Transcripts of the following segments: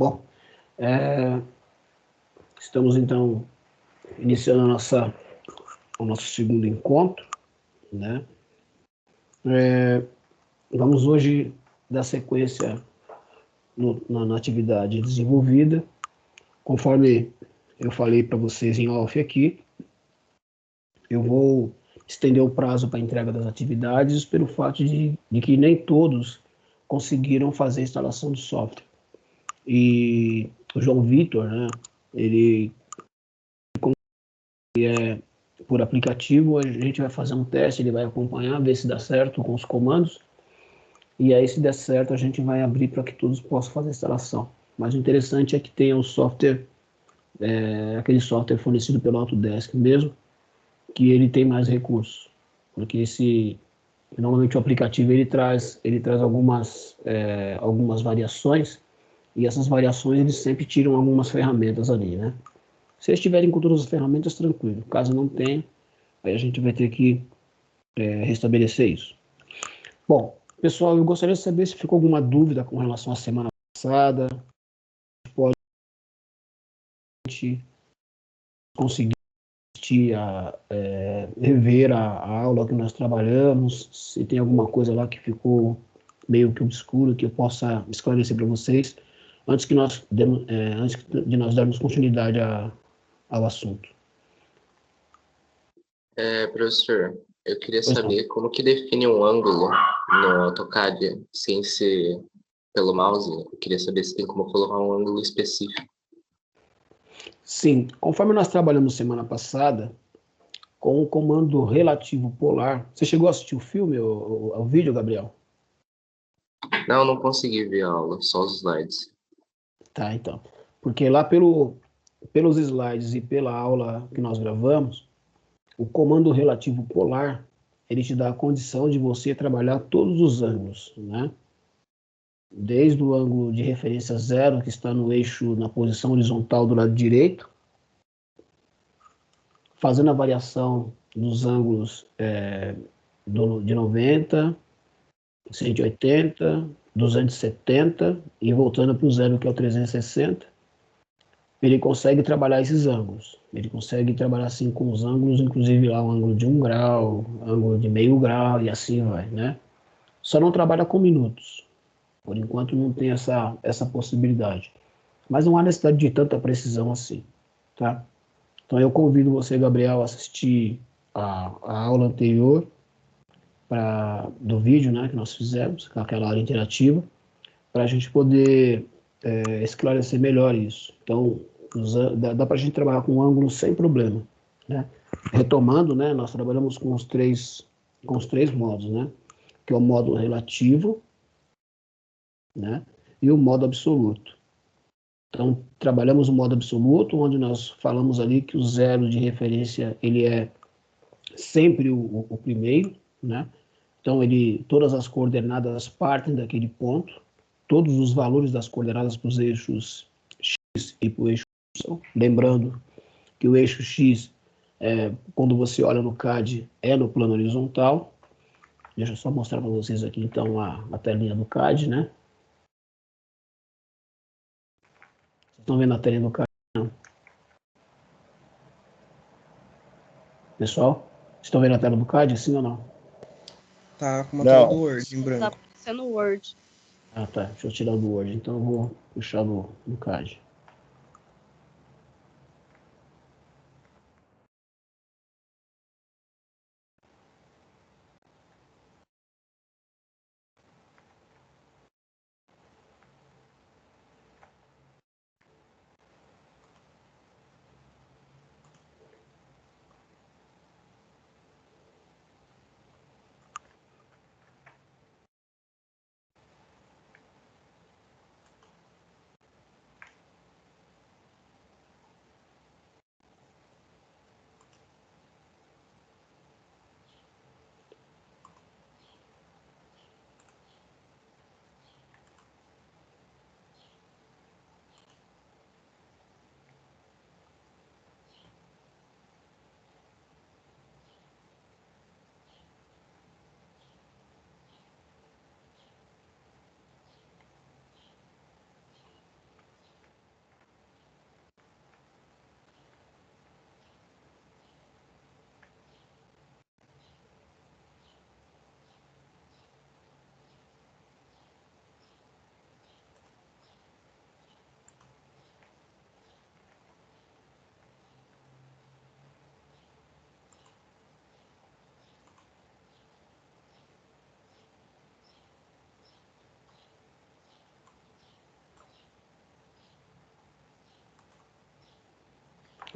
Bom, estamos então iniciando o nosso segundo encontro, né? Vamos hoje dar sequência na atividade desenvolvida, conforme eu falei para vocês em off aqui. Eu vou estender o prazo para a entrega das atividades pelo fato de que nem todos conseguiram fazer a instalação do software. E o João Vitor, né, ele por aplicativo, a gente vai fazer um teste, ele vai acompanhar, ver se dá certo com os comandos, e aí se der certo a gente vai abrir para que todos possam fazer a instalação. Mas o interessante é que tenha o software, aquele software fornecido pelo Autodesk mesmo, que ele tem mais recursos, porque normalmente o aplicativo ele traz algumas variações, e essas variações eles sempre tiram algumas ferramentas ali, né? Se eles estiverem com todas as ferramentas, tranquilo. Caso não tenha, aí a gente vai ter que restabelecer isso. Bom, pessoal, eu gostaria de saber se ficou alguma dúvida com relação à semana passada. Pode conseguir rever a aula que nós trabalhamos, se tem alguma coisa lá que ficou meio que obscuro, que eu possa esclarecer para vocês, antes de nós darmos continuidade ao assunto. Professor, eu queria Pois saber como que define um ângulo no AutoCAD sem ser pelo mouse. Eu queria saber se tem como colocar um ângulo específico. Sim, conforme nós trabalhamos semana passada, com o comando relativo polar. Você chegou a assistir o filme, o vídeo, Gabriel? Não consegui ver a aula, só os slides. Tá, então. Porque lá pelos slides e pela aula que nós gravamos, o comando relativo polar, ele te dá a condição de você trabalhar todos os ângulos, né? Desde o ângulo de referência zero, que está no eixo, na posição horizontal do lado direito, fazendo a variação dos ângulos de 90, 180, 270 e voltando para o zero, que é o 360, ele consegue trabalhar esses ângulos. Ele consegue trabalhar assim com os ângulos, inclusive lá um ângulo de 1 grau, ângulo de meio grau e assim vai, né? Só não trabalha com minutos. Por enquanto não tem essa possibilidade. Mas não há necessidade de tanta precisão assim, tá? Então eu convido você, Gabriel, a assistir a aula anterior do vídeo, né, que nós fizemos, com aquela aula interativa, para a gente poder esclarecer melhor isso. Então, dá para a gente trabalhar com ângulo sem problema, né? Retomando, né, nós trabalhamos com os três modos, né? Que é o modo relativo, né? E o modo absoluto. Então, trabalhamos o modo absoluto, onde nós falamos ali que o zero de referência, ele é sempre o primeiro, né? Então, todas as coordenadas partem daquele ponto, todos os valores das coordenadas para os eixos X e para o eixo Y, lembrando que o eixo X, quando você olha no CAD, é no plano horizontal. Deixa eu só mostrar para vocês aqui, então, a telinha do CAD, né? Vocês estão vendo a telinha do CAD? Não. Pessoal, vocês estão vendo a tela do CAD, sim ou não? Tá com uma tela do Word em branco. Tá aparecendo o Word. Ah, tá. Deixa eu tirar do Word, então eu vou puxar no CAD.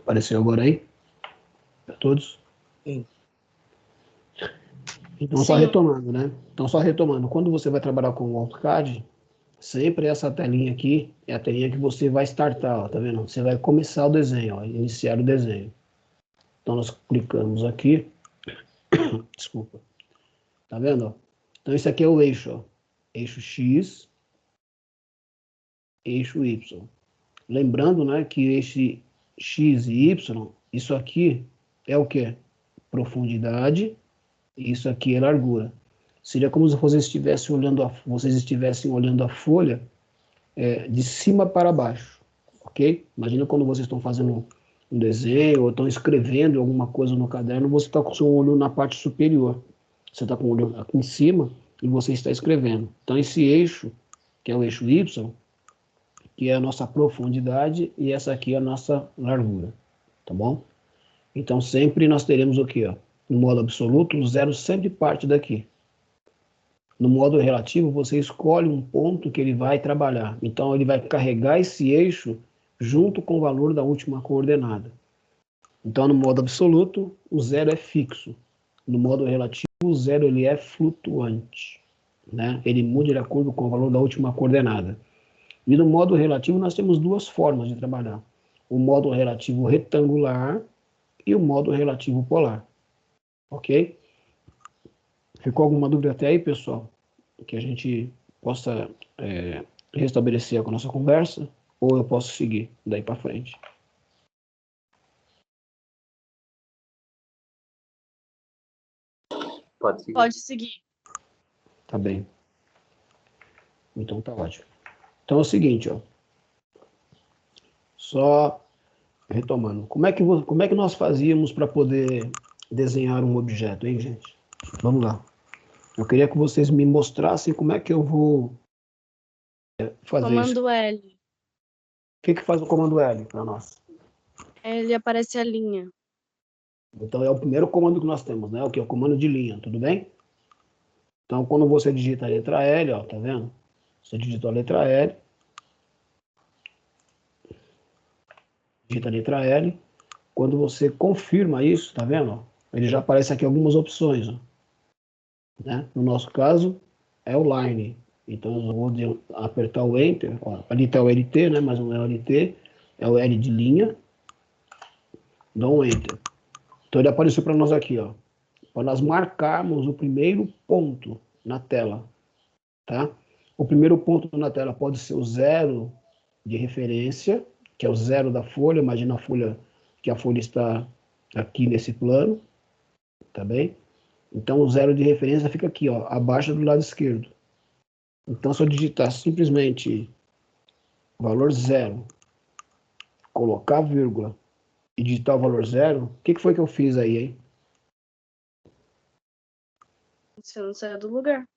Apareceu agora aí? Para todos? Sim. Então, só retomando, né? Então, só retomando. Quando você vai trabalhar com o AutoCAD, sempre essa telinha aqui é a telinha que você vai startar, ó, tá vendo? Você vai começar o desenho, ó, iniciar o desenho. Então, nós clicamos aqui. Desculpa. Tá vendo? Ó? Então, esse aqui é o eixo, ó. Eixo X, eixo Y. Lembrando, né, que esse X e Y, isso aqui é o quê? Profundidade, e isso aqui é largura. Seria como se vocês estivessem olhando a folha de cima para baixo, ok? Imagina quando vocês estão fazendo um desenho ou estão escrevendo alguma coisa no caderno, você está com o seu olho na parte superior. Você está com o olho aqui em cima e você está escrevendo. Então, esse eixo, que é o eixo Y, que é a nossa profundidade, e essa aqui é a nossa largura, tá bom? Então, sempre nós teremos o quê? Ó? No modo absoluto, o zero sempre parte daqui. No modo relativo, você escolhe um ponto que ele vai trabalhar. Então, ele vai carregar esse eixo junto com o valor da última coordenada. Então, no modo absoluto, o zero é fixo. No modo relativo, o zero ele é flutuante. Né? Ele muda de acordo com o valor da última coordenada. E no modo relativo, nós temos duas formas de trabalhar. O modo relativo retangular e o modo relativo polar. Ok? Ficou alguma dúvida até aí, pessoal? Que a gente possa restabelecer a nossa conversa? Ou eu posso seguir daí para frente? Pode seguir. Pode seguir. Tá bem. Então tá ótimo. Então é o seguinte, ó. Só retomando. Como é que nós fazíamos para poder desenhar um objeto, hein, gente? Vamos lá. Eu queria que vocês me mostrassem como é que eu vou fazer isso. Comando L. O que faz o comando L para nós? Ele aparece a linha. Então é o primeiro comando que nós temos, né? O que é o comando de linha, tudo bem? Então quando você digita a letra L, ó, tá vendo? Você digitou a letra L. Digita a letra L. Quando você confirma isso, tá vendo? Ele já aparece aqui algumas opções, ó. Né? No nosso caso, é o line. Então, eu vou apertar o Enter. Ó, ali está o LT, né? Mas não é o LT. É o L de linha. Dá um Enter. Então, ele apareceu para nós aqui, ó. Para nós marcarmos o primeiro ponto na tela. Tá? O primeiro ponto na tela pode ser o zero de referência, que é o zero da folha. Imagina a folha, que a folha está aqui nesse plano. Tá bem? Então, o zero de referência fica aqui, ó, abaixo do lado esquerdo. Então, se eu digitar simplesmente valor zero, colocar vírgula e digitar o valor zero, o que foi que eu fiz aí, hein? Você não saiu do lugar.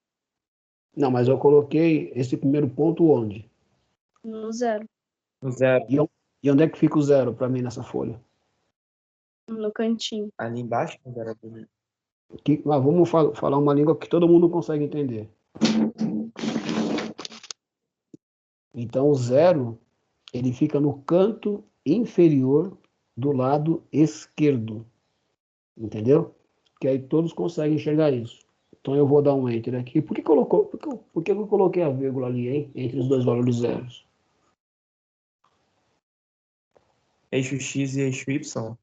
Não, mas eu coloquei esse primeiro ponto onde? No zero. No zero. E onde é que fica o zero para mim nessa folha? No cantinho. Ali embaixo, no zero. Vamos falar uma língua que todo mundo consegue entender. Então, o zero, ele fica no canto inferior do lado esquerdo. Entendeu? Que aí todos conseguem enxergar isso. Então, eu vou dar um Enter aqui. Por que eu coloquei a vírgula ali, hein? Entre os dois valores zeros? Eixo X e eixo Y.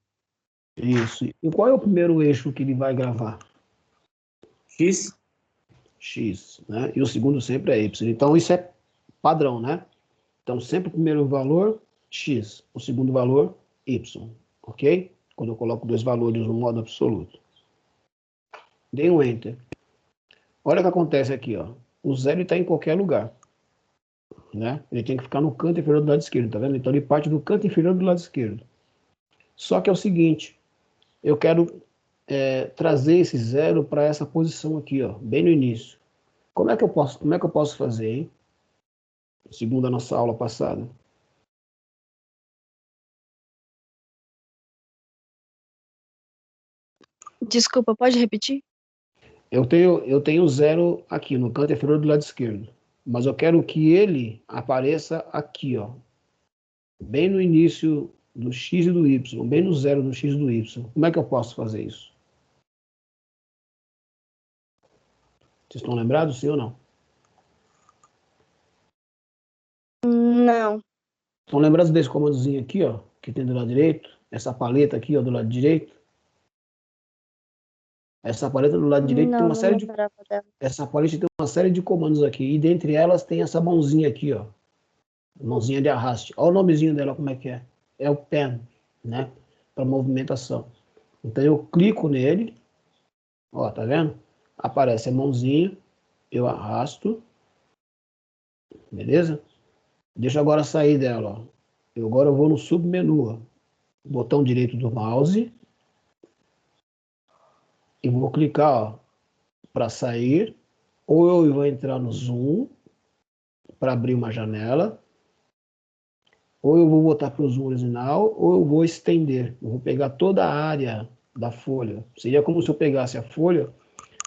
Isso. E qual é o primeiro eixo que ele vai gravar? X. X, né? E o segundo sempre é Y. Então, isso é padrão, né? Então, sempre o primeiro valor, X. O segundo valor, Y. Ok? Quando eu coloco dois valores no modo absoluto. Dei um Enter. Olha o que acontece aqui, ó. O zero está em qualquer lugar. Né? Ele tem que ficar no canto inferior do lado esquerdo, tá vendo? Então, ele parte do canto inferior do lado esquerdo. Só que é o seguinte, eu quero trazer esse zero para essa posição aqui, ó, bem no início. Como é que eu posso fazer, hein? Segundo a nossa aula passada. Desculpa, pode repetir? Eu tenho zero aqui no canto inferior do lado esquerdo, mas eu quero que ele apareça aqui, ó, bem no início do x e do y, bem no zero do x e do y. Como é que eu posso fazer isso? Vocês estão lembrados, sim ou não? Não. Estão lembrados desse comandozinho aqui, ó, que tem do lado direito? Essa paleta aqui, ó, do lado direito? Essa paleta do lado direito tem Não, uma não série de... lembrava dela. Essa paleta tem uma série de comandos aqui, e dentre elas tem essa mãozinha aqui, ó. Mãozinha de arraste. Olha o nomezinho dela, como é que é. É o pen, né? Para movimentação. Então eu clico nele, ó, tá vendo? Aparece a mãozinha, eu arrasto, beleza? Deixa eu agora sair dela, ó. Agora eu vou no submenu, ó. Botão direito do mouse e vou clicar, ó, para sair, ou eu vou entrar no zoom para abrir uma janela, ou eu vou botar para o zoom original, ou eu vou estender. Eu vou pegar toda a área da folha. Seria como se eu pegasse a folha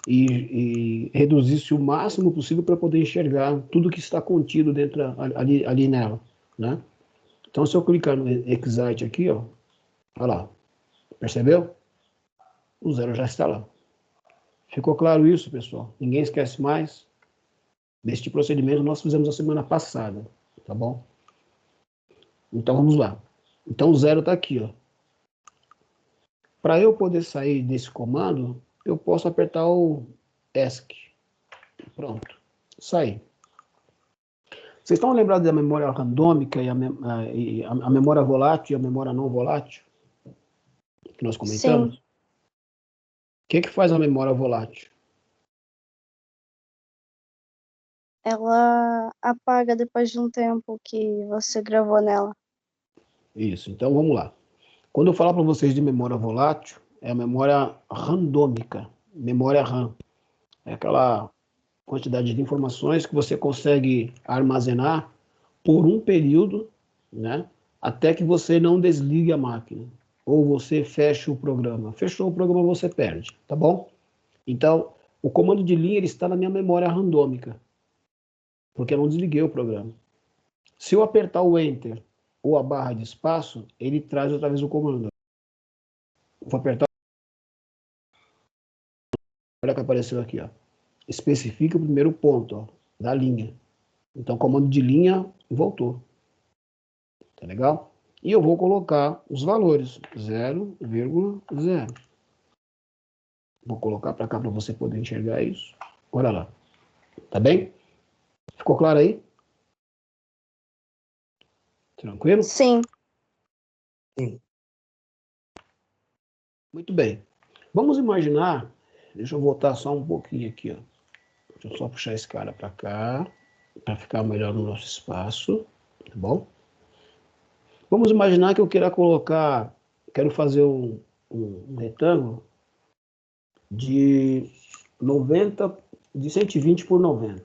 e reduzisse o máximo possível para poder enxergar tudo que está contido dentro ali nela, né? Então, se eu clicar no Excite aqui, ó, olha lá, percebeu? O zero já está lá. Ficou claro isso, pessoal? Ninguém esquece mais deste procedimento. Nós fizemos a semana passada, tá bom? Então, vamos lá. Então, o zero está aqui, ó. Para eu poder sair desse comando, eu posso apertar o ESC. Pronto, saí. Vocês estão lembrados da memória randômica e a memória volátil e a memória não volátil? Que nós comentamos? Sim. O que faz a memória volátil? Ela apaga depois de um tempo que você gravou nela. Isso, então vamos lá. Quando eu falar para vocês de memória volátil, é a memória randômica, memória RAM. É aquela quantidade de informações que você consegue armazenar por um período, né, até que você não desligue a máquina, ou você feche o programa. Fechou o programa, você perde, tá bom? Então, o comando de linha ele está na minha memória randômica, porque eu não desliguei o programa. Se eu apertar o Enter ou a barra de espaço, ele traz outra vez o comando. Vou apertar. Olha o que apareceu aqui, ó. Especifica o primeiro ponto, ó, da linha. Então, comando de linha voltou. Tá legal? E eu vou colocar os valores. 0,0. Vou colocar para cá para você poder enxergar isso. Olha lá. Tá bem? Ficou claro aí? Tranquilo? Sim. Sim. Muito bem. Vamos imaginar. Deixa eu voltar só um pouquinho aqui, ó. Deixa eu só puxar esse cara para cá, para ficar melhor no nosso espaço. Tá bom? Vamos imaginar que eu queira colocar. Quero fazer um retângulo de 90, de 120 por 90.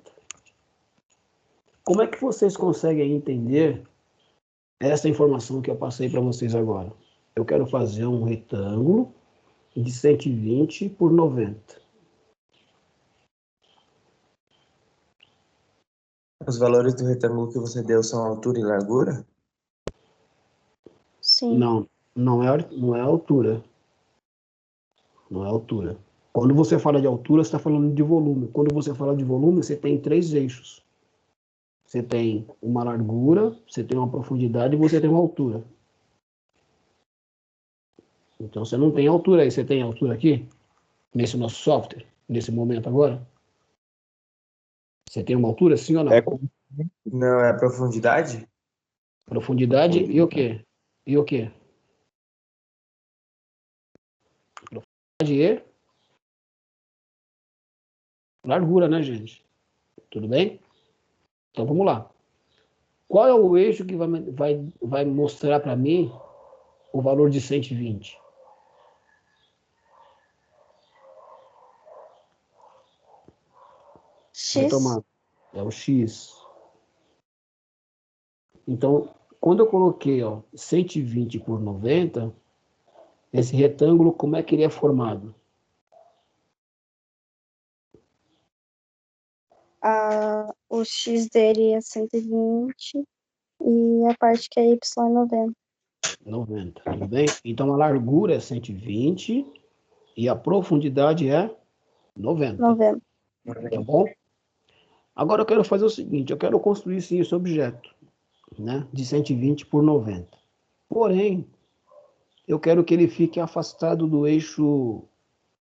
Como é que vocês conseguem entender essa informação que eu passei para vocês agora? Eu quero fazer um retângulo de 120 por 90. Os valores do retângulo que você deu são altura e largura? Sim. Não, não é altura. Não é altura. Quando você fala de altura, você está falando de volume. Quando você fala de volume, você tem 3 eixos. Você tem uma largura, você tem uma profundidade e você tem uma altura. Então você não tem altura aí. Você tem altura aqui? Nesse nosso software? Nesse momento agora? Você tem uma altura, sim ou não? Não, é a profundidade? Profundidade e o quê? E o quê? Profundidade e largura, né, gente? Tudo bem? Então vamos lá. Qual é o eixo que vai mostrar para mim o valor de 120? X. É o X. Então, quando eu coloquei, ó, 120 por 90, esse retângulo, como é que ele é formado? O X dele é 120 e a parte que é Y é 90. 90, tudo bem? Então, a largura é 120 e a profundidade é 90, 90. tá bom? Agora eu quero fazer o seguinte, eu quero construir sim esse objeto, né, de 120 por 90. Porém, eu quero que ele fique afastado do eixo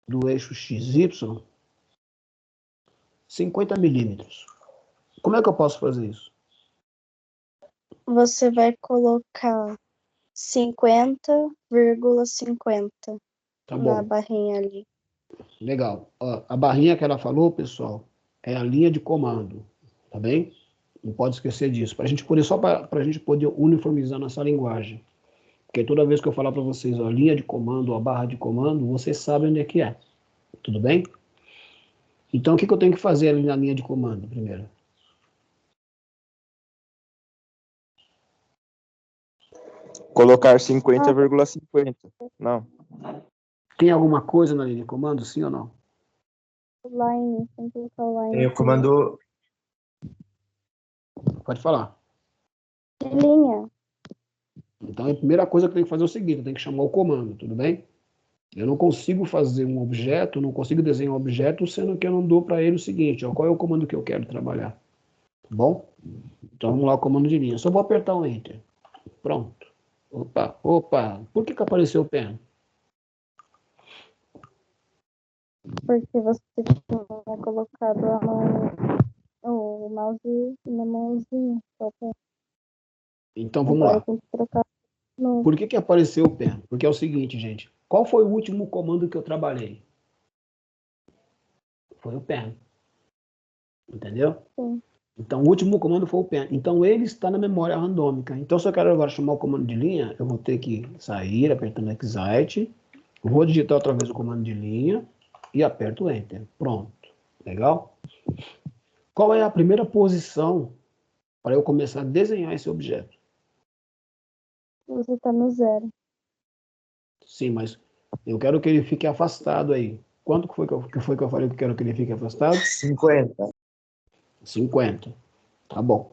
XY 50 milímetros. Como é que eu posso fazer isso? Você vai colocar 50,50 Tá na bom, barrinha ali. legal. Ó, a barrinha que ela falou, pessoal, é a linha de comando, tá bem? Não pode esquecer disso. Para a gente poder, só para a gente poder uniformizar nossa linguagem. Porque toda vez que eu falar para vocês a linha de comando, a barra de comando, vocês sabem onde é que é. Tudo bem? Então, o que eu tenho que fazer ali na linha de comando primeiro? Colocar 50,50. Não. Tem alguma coisa na linha de comando, sim ou não? Line, tem que colocar o line. Tem o comando Pode falar. de linha. Então, a primeira coisa que eu tenho que fazer é o seguinte, eu tenho que chamar o comando, tudo bem? Eu não consigo fazer um objeto, não consigo desenhar um objeto, sendo que eu não dou para ele o seguinte, ó, qual é o comando que eu quero trabalhar, tá bom? Então, vamos lá, o comando de linha. Só vou apertar um Enter. Pronto. Opa. Por que apareceu o pen? Porque você tinha colocado a mão, o mouse na mãozinha. Então, vamos Agora lá. tem que trocar no. Por que apareceu o pen? Porque é o seguinte, gente. Qual foi o último comando que eu trabalhei? Foi o pen. Entendeu? Sim. Então, o último comando foi o pen. Então, ele está na memória randômica. Então, se eu quero agora chamar o comando de linha, eu vou ter que sair apertando Exit. Vou digitar outra vez o comando de linha e aperto Enter. Pronto. Legal? Qual é a primeira posição para eu começar a desenhar esse objeto? Você tá no 0. Sim, mas eu quero que ele fique afastado aí. Quanto que foi que eu falei que eu quero que ele fique afastado? 50. 50. Tá bom.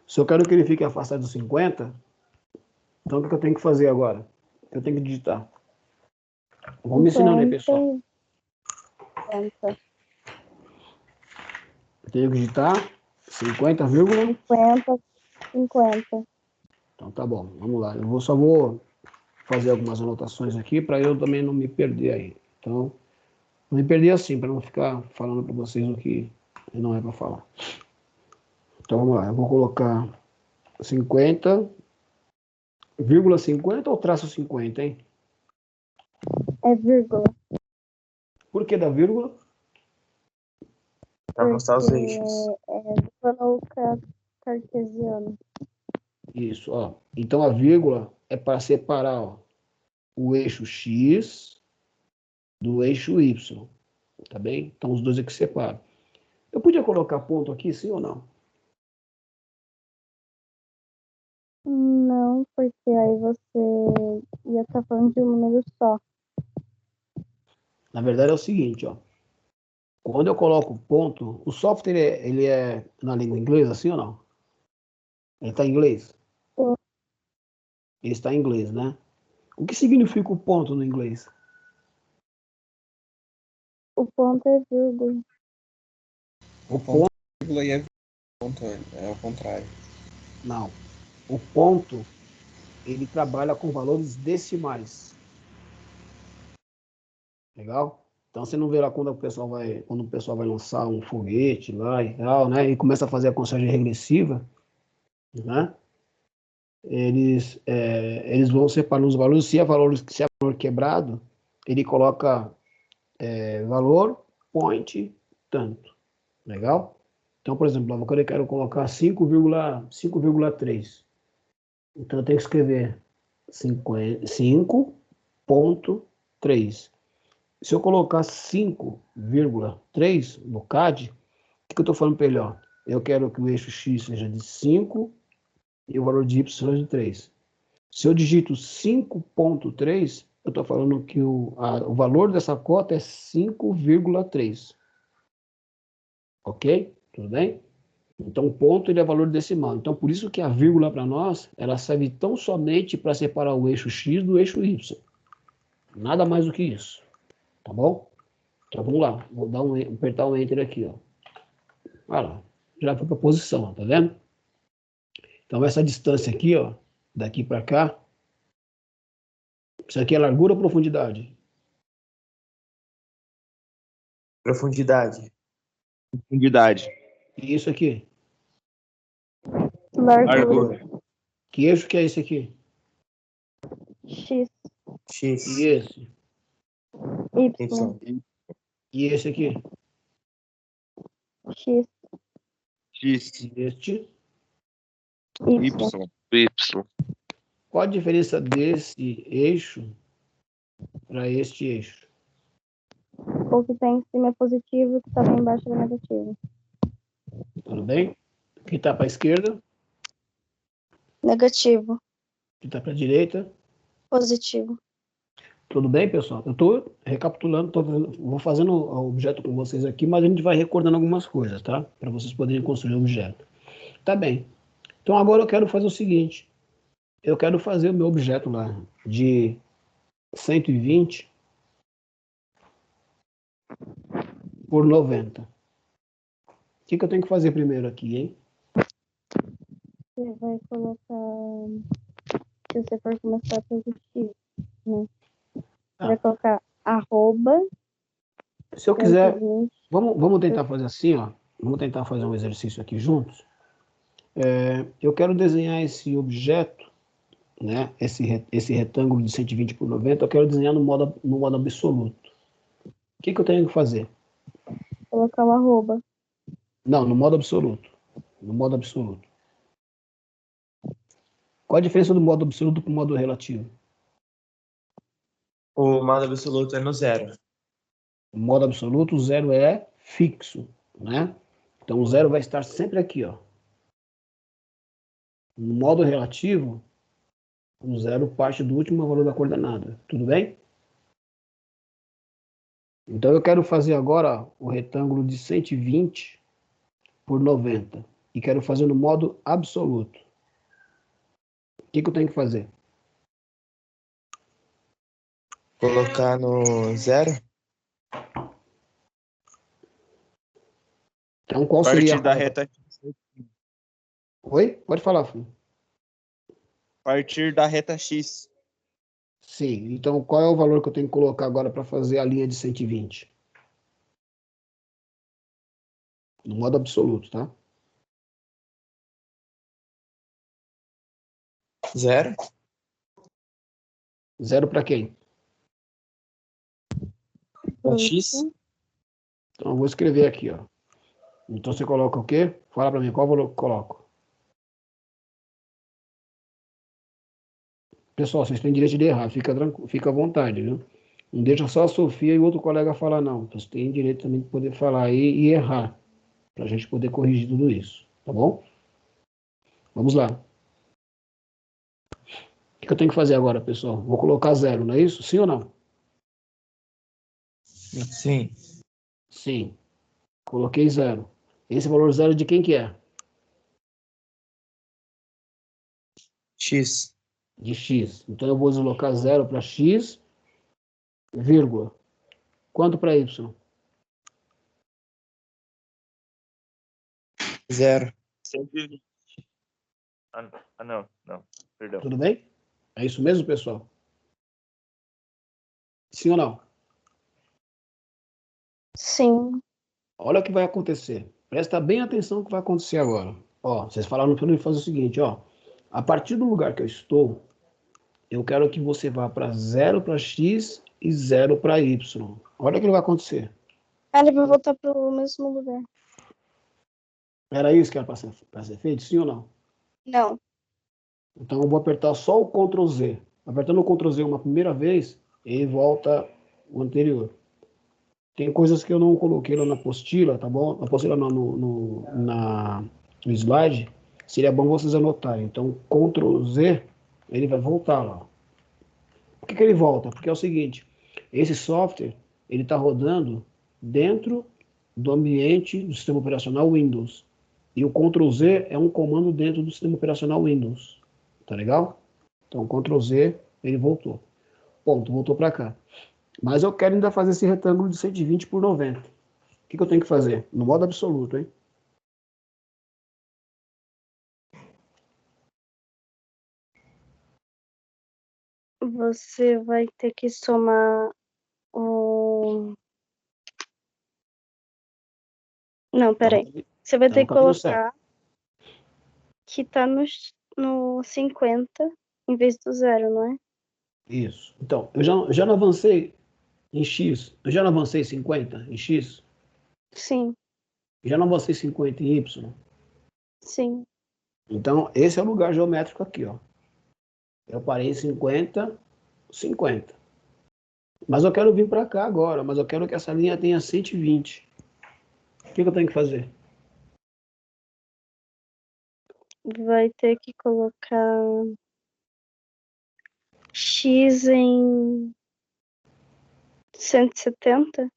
Se eu quero que ele fique afastado dos 50, então o que eu tenho que fazer agora? Eu tenho que digitar. Vamos me ensinando aí, pessoal. 50. Eu tenho que digitar 50, vírgula. 50. Então tá bom, vamos lá. Só vou fazer algumas anotações aqui para eu também não me perder aí. Então, não me perder assim, para não ficar falando para vocês o que não é para falar. Então vamos lá, eu vou colocar 50, vírgula 50 ou traço 50, hein? É vírgula. Por que da vírgula? Para mostrar os Porque eixos. é do plano cartesiano. Isso, ó. Então a vírgula é para separar, ó, o eixo X do eixo Y, tá bem? Então os dois é que separam. Eu podia colocar ponto aqui, sim ou não? Não, porque aí você ia estar falando de um número só. Na verdade é o seguinte, ó. Quando eu coloco ponto, o software ele é na língua inglesa, assim ou não? Ele está em inglês? Sim. Ele está em inglês, né? O que significa o ponto no inglês? O ponto é vírgula. O ponto, Vírgula e é ponto, é ao contrário. não. O ponto, ele trabalha com valores decimais. Legal? Então você não vê lá quando o pessoal vai lançar um foguete lá e tal, né? E começa a fazer a contagem regressiva, né? Eles vão separando os valores. Se é valor quebrado, ele coloca valor, point, tanto. Legal? Então, por exemplo, eu quero colocar 5,3. Então, eu tenho que escrever 5,3. Se eu colocar 5,3 no CAD, o que eu estou falando para ele? Ó? Eu quero que o eixo X seja de 5 e o valor de Y seja de 3. Se eu digito 5,3, eu estou falando que o valor dessa cota é 5,3. Ok? Tudo bem? Então, o ponto ele é valor decimal. Então, por isso que a vírgula para nós, ela serve tão somente para separar o eixo x do eixo y. Nada mais do que isso. Tá bom? Então, vamos lá. Vou dar apertar um Enter aqui, ó. Olha lá. Já foi para a posição, ó, tá vendo? Então, essa distância aqui, ó, daqui para cá, isso aqui é largura ou profundidade? Profundidade. Profundidade. E isso aqui? Largura. Que eixo que é esse aqui? X. X. E esse? Y. Y. E esse aqui? X. X. E este? Y. Y. Qual a diferença desse eixo para este eixo? O que está em cima é positivo, o que está lá embaixo é negativo. Tudo bem? O que está para a esquerda? Negativo. O que está para a direita? Positivo. Tudo bem, pessoal? Eu estou recapitulando, vou fazendo o objeto com vocês aqui, mas a gente vai recordando algumas coisas, tá? Para vocês poderem construir o objeto. Tá bem. Então agora eu quero fazer o seguinte. Eu quero fazer o meu objeto lá de 120 por 90. O que eu tenho que fazer primeiro aqui, hein? Você vai colocar... Se você for começar pelo X, né? Você vai colocar arroba... Se eu quiser... 120. Vamos tentar fazer assim, ó. Vamos tentar fazer um exercício aqui juntos. Eu quero desenhar esse objeto, né? Esse retângulo de 120 por 90, eu quero desenhar no modo absoluto. O que eu tenho que fazer? Colocar o arroba. Não, no modo absoluto. No modo absoluto. Qual a diferença do modo absoluto para o modo relativo? O modo absoluto é no zero. No modo absoluto, o zero é fixo, né? Então, o zero vai estar sempre aqui, ó. No modo relativo, o zero parte do último valor da coordenada. Tudo bem? Então, eu quero fazer agora ó, o retângulo de 120 por 90. E quero fazer no modo absoluto. O que eu tenho que fazer? Colocar no zero. Então, qual seria Partir da reta. Oi? Pode falar, filho. Partir da reta X. Sim. Então, qual é o valor que eu tenho que colocar agora para fazer a linha de 120? No modo absoluto, tá? Zero. Zero para quem? X. Então, eu vou escrever aqui, ó. Então, você coloca o quê? Fala para mim, qual valor que eu coloco? Pessoal, vocês têm direito de errar, fica à vontade, viu? Não deixa só a Sofia e o outro colega falar, não. Vocês têm direito também de poder falar aí e errar, para a gente poder corrigir tudo isso, tá bom? Vamos lá. O que eu tenho que fazer agora, pessoal? Vou colocar zero, não é isso? Sim ou não? Sim. Sim. Coloquei zero. Esse valor zero de quem que é? X. De x. Então, eu vou deslocar zero para x, vírgula. Quanto para y? Zero. 120. Não. Perdão. Tudo bem? É isso mesmo, pessoal? Sim ou não? Sim. Olha o que vai acontecer. Presta bem atenção no que vai acontecer agora. Ó, vocês falaram para mim fazer o seguinte, ó. A partir do lugar que eu estou, eu quero que você vá para 0 para x e 0 para y. Olha o que vai acontecer. Ele vai voltar pro mesmo lugar. Era isso que era para ser feito, sim ou não? Não. Então eu vou apertar só o Ctrl Z. Apertando o Ctrl Z uma primeira vez, ele volta o anterior. Tem coisas que eu não coloquei lá na apostila, tá bom? Na apostila não, no slide. Seria bom vocês anotarem. Então, Ctrl Z, ele vai voltar lá. Por que ele volta? Porque é o seguinte, esse software, ele está rodando dentro do ambiente do sistema operacional Windows. E o Ctrl Z é um comando dentro do sistema operacional Windows. Tá legal? Então, Ctrl Z, ele voltou. Ponto, voltou para cá. Mas eu quero ainda fazer esse retângulo de 120 por 90. O que eu tenho que fazer? No modo absoluto, hein? Você vai ter que somar o... Não, peraí. Você vai Tá ter no que caminho certo. colocar que tá no 50 em vez do 0, não é? Isso. Então, eu já não avancei em X. Eu já não avancei 50 em X. Sim, Já não avancei 50 em Y. sim. Então, esse é o lugar geométrico aqui, ó. Eu parei em 50, 50. Mas eu quero vir para cá agora, mas eu quero que essa linha tenha 120. O que eu tenho que fazer? Vai ter que colocar X em 170?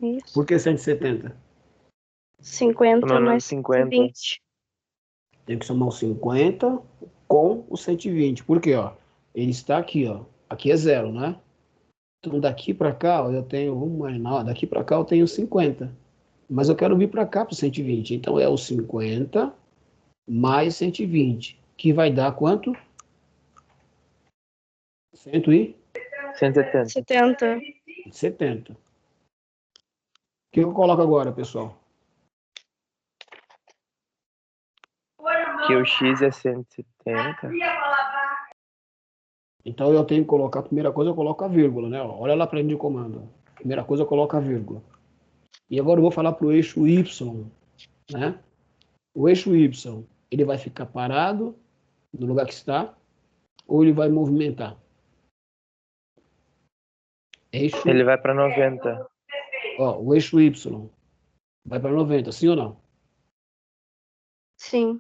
Isso. Por que 170? 50 Somando mais 50. 120. Tem que somar o 50 com o 120. Por quê, ó? Ele está aqui, ó. Aqui é 0, né? Então, daqui para cá, ó, eu tenho, vamos imaginar, ó, daqui para cá eu tenho 50. Mas eu quero vir para cá para 120. Então, é o 50 mais 120, que vai dar quanto? 170. 70. 170. O que eu coloco agora, pessoal? Que o X é 170. Então, eu tenho que colocar, a primeira coisa, eu coloco a vírgula, né? Ó, olha lá para de comando. Primeira coisa, eu coloco a vírgula. E agora eu vou falar para o eixo Y, né? O eixo Y, ele vai ficar parado no lugar que está, ou ele vai movimentar? Eixo, Ele vai para 90. ó, o eixo Y vai para 90, sim ou não? Sim.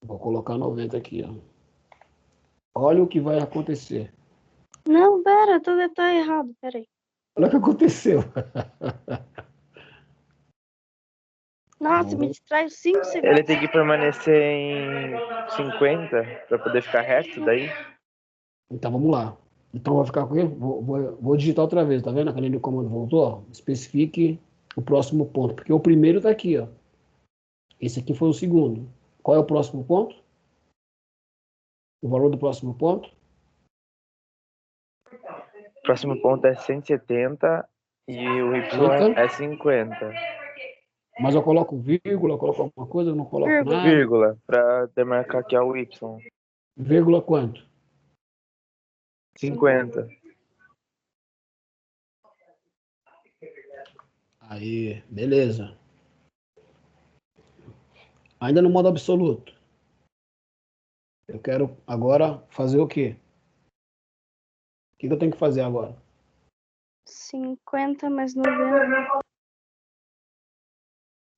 Vou colocar 90 aqui, ó. Olha o que vai acontecer. Não, pera, tá errado, peraí. Olha o que aconteceu. Nossa, me distraiu 5 segundos. Ele tem que permanecer em 50 para poder ficar reto daí. Então vamos lá. Então vai ficar com ele? Vou digitar outra vez, tá vendo? A linha de comando voltou, ó. Especifique o próximo ponto, porque o primeiro está aqui, ó. Esse aqui foi o segundo. Qual é o próximo ponto? O valor do próximo ponto? O próximo ponto é 170 e o Y é 50. Mas eu coloco vírgula, eu coloco alguma coisa, eu não coloco Vírgula. nada. Vírgula, para demarcar que é o Y. Vírgula quanto? 50. Aí, beleza. Ainda no modo absoluto. Eu quero agora fazer o quê? O que eu tenho que fazer agora? 50 mais 90.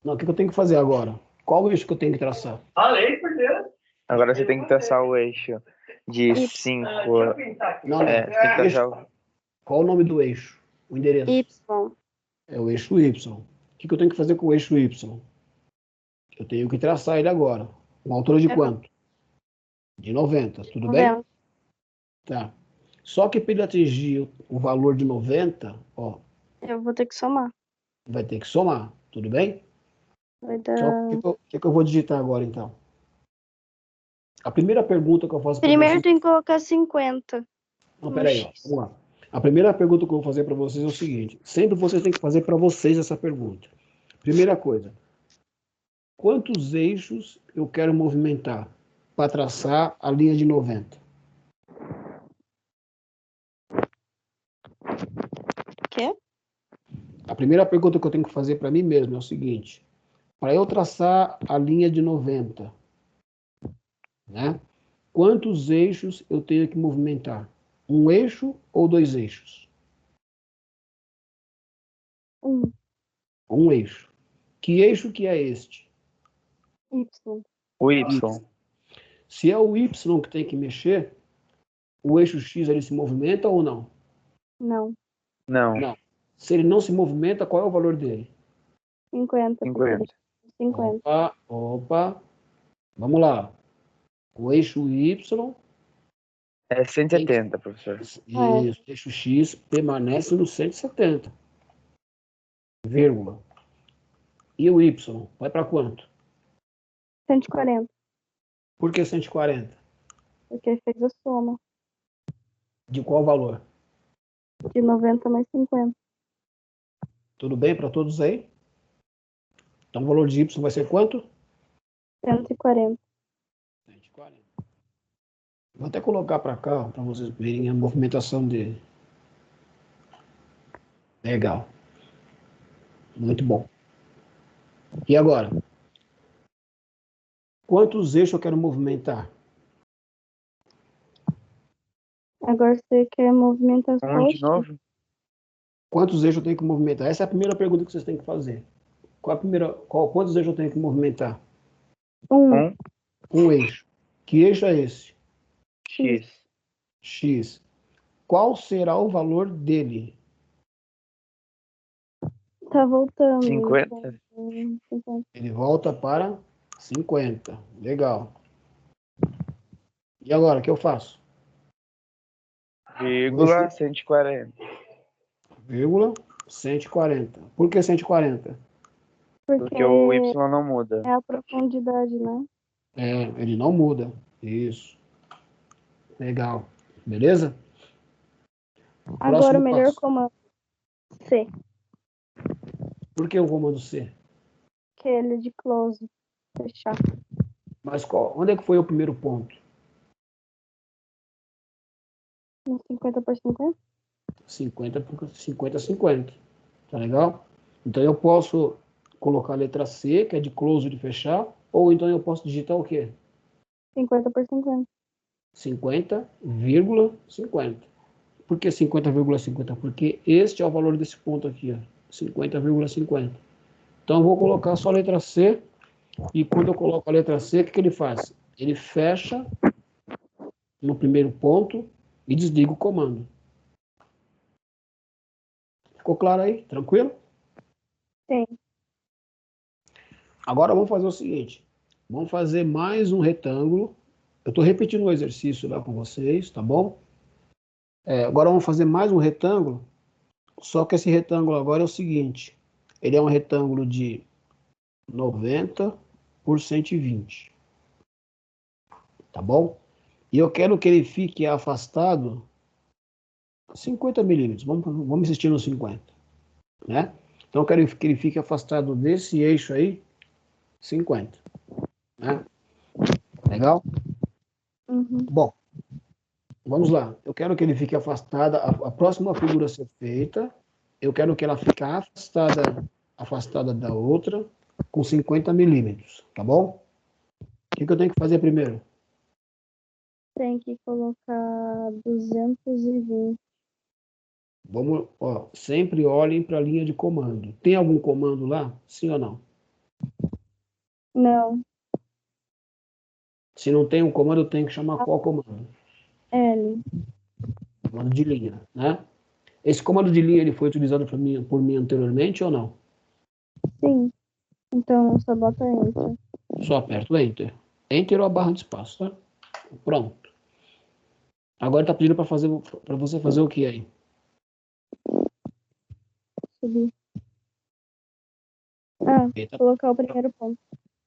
Não, o que eu tenho que fazer agora? Qual o eixo que eu tenho que traçar? Agora você tem que traçar o eixo de Y. 5. Não, Tem que traçar o... Qual o nome do eixo? O endereço? Y. É o eixo Y. O que eu tenho que fazer com o eixo Y? Eu tenho que traçar ele agora. Uma altura de quanto? De 90, tudo bem? 90. Tá. Só que para ele atingir o valor de 90, ó, Eu vou ter que somar. vai ter que somar, tudo bem? Vai dar... Só o que eu vou digitar agora, então? A primeira pergunta que eu faço para Primeiro vocês... tem que colocar 50. Não, peraí, ó, vamos lá. A primeira pergunta que eu vou fazer para vocês é o seguinte. Sempre vocês têm que fazer para vocês essa pergunta. Primeira coisa. Quantos eixos eu quero movimentar para traçar a linha de 90? Quê? A primeira pergunta que eu tenho que fazer para mim mesmo é o seguinte. Para eu traçar a linha de 90, né? Quantos eixos eu tenho que movimentar? Um eixo ou dois eixos? Um eixo. Que eixo que é este? Y. O Y. Se é o Y que tem que mexer, o eixo X ele se movimenta ou não? Não. Não. Não. Se ele não se movimenta, qual é o valor dele? 50. 50. 50. Opa. Vamos lá. O eixo Y, É 170, professor. isso, eixo X permanece no 170, vírgula. E o Y, vai para quanto? 140. Por que 140? Porque fez a soma. De qual valor? De 90 mais 50. Tudo bem para todos aí? Então o valor de Y vai ser quanto? 140. 140. Vou até colocar para cá, para vocês verem a movimentação dele. Legal. Muito bom. E agora? Quantos eixos eu quero movimentar? Agora você quer movimentar só o De X. novo? Quantos eixos eu tenho que movimentar? Essa é a primeira pergunta que vocês têm que fazer. Quantos eixos eu tenho que movimentar? Um Um eixo. Que eixo é esse? X. X. Qual será o valor dele? Tá voltando. 50. Então, 50. Ele volta para 50. Legal. E agora, o que eu faço? Vírgula 140. Vírgula 140. Por que 140? Porque o Y não muda. É a profundidade, né? Ele não muda. Isso. Legal. Beleza? Agora Próximo o melhor passo. comando. C. Por que o comando C? Que é ele de close. Fechar. Mas onde é que foi o primeiro ponto? No 50 por 50? 50 por 50, 50. Tá legal? Então eu posso colocar a letra C, que é de close, de fechar, ou então eu posso digitar o quê? 50 por 50. 50,50. Por que 50,50? Porque este é o valor desse ponto aqui, ó, 50,50. Então eu vou colocar só a letra C, e quando eu coloco a letra C, o que ele faz? Ele fecha no primeiro ponto e desliga o comando. Ficou claro aí? Tranquilo? Sim. Agora vamos fazer o seguinte. Vamos fazer mais um retângulo. Eu estou repetindo o exercício lá com vocês, tá bom? Agora vamos fazer mais um retângulo. Só que esse retângulo agora é o seguinte. Ele é um retângulo de 90 por 120. Tá bom? E eu quero que ele fique afastado 50 milímetros. Vamos insistir no 50. Né? Então eu quero que ele fique afastado desse eixo aí, 50. Né? Legal? Uhum. Bom, vamos lá. Eu quero que ele fique afastado. A próxima figura a ser feita, eu quero que ela fique afastada da outra com 50 milímetros. Tá bom? O que eu tenho que fazer primeiro? Tem que colocar 220. Vamos, sempre olhem para a linha de comando. Tem algum comando lá? Sim ou não? Não. Se não tem um comando, eu tenho que chamar qual comando? L. Comando de linha, né? Esse comando de linha ele foi utilizado por mim anteriormente ou não? Sim. Então só bota Enter. Só aperto Enter. Enter ou a barra de espaço, tá? Pronto. Agora está pedindo para você fazer o que aí? Subir. Eita. Colocar o primeiro ponto.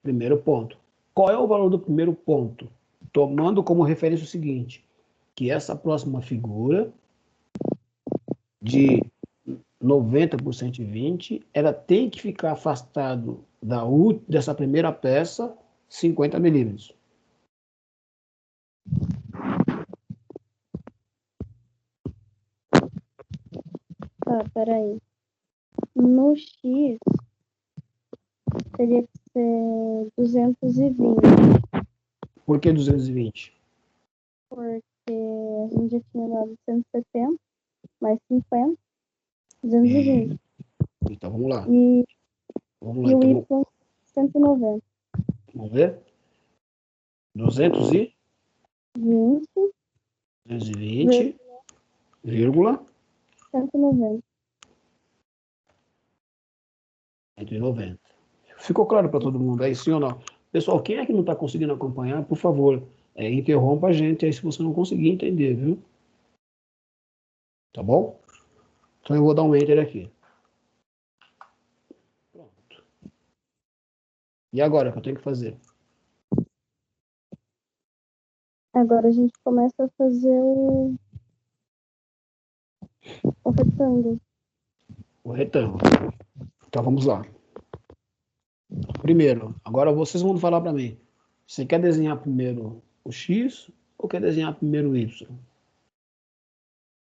Primeiro ponto. Qual é o valor do primeiro ponto? Tomando como referência o seguinte, que essa próxima figura de 90 por 120, ela tem que ficar afastado dessa primeira peça 50 milímetros. Tá, peraí. No X teria que ser 220. Por que 220? Porque a gente já tinha dado 170 mais 50, 220. Então vamos lá. E Vamos lá. o Então, Y 190. vamos ver? 220, 20, vírgula 190. 190. Ficou claro para todo mundo aí, sim ou não? Pessoal, quem é que não está conseguindo acompanhar, por favor, interrompa a gente aí se você não conseguir entender, viu? Tá bom? Então eu vou dar um enter aqui. Pronto. E agora, o que eu tenho que fazer? Agora a gente começa a fazer o retângulo. O retângulo. Então vamos lá. Primeiro, agora vocês vão falar para mim. Você quer desenhar primeiro o X ou quer desenhar primeiro o Y?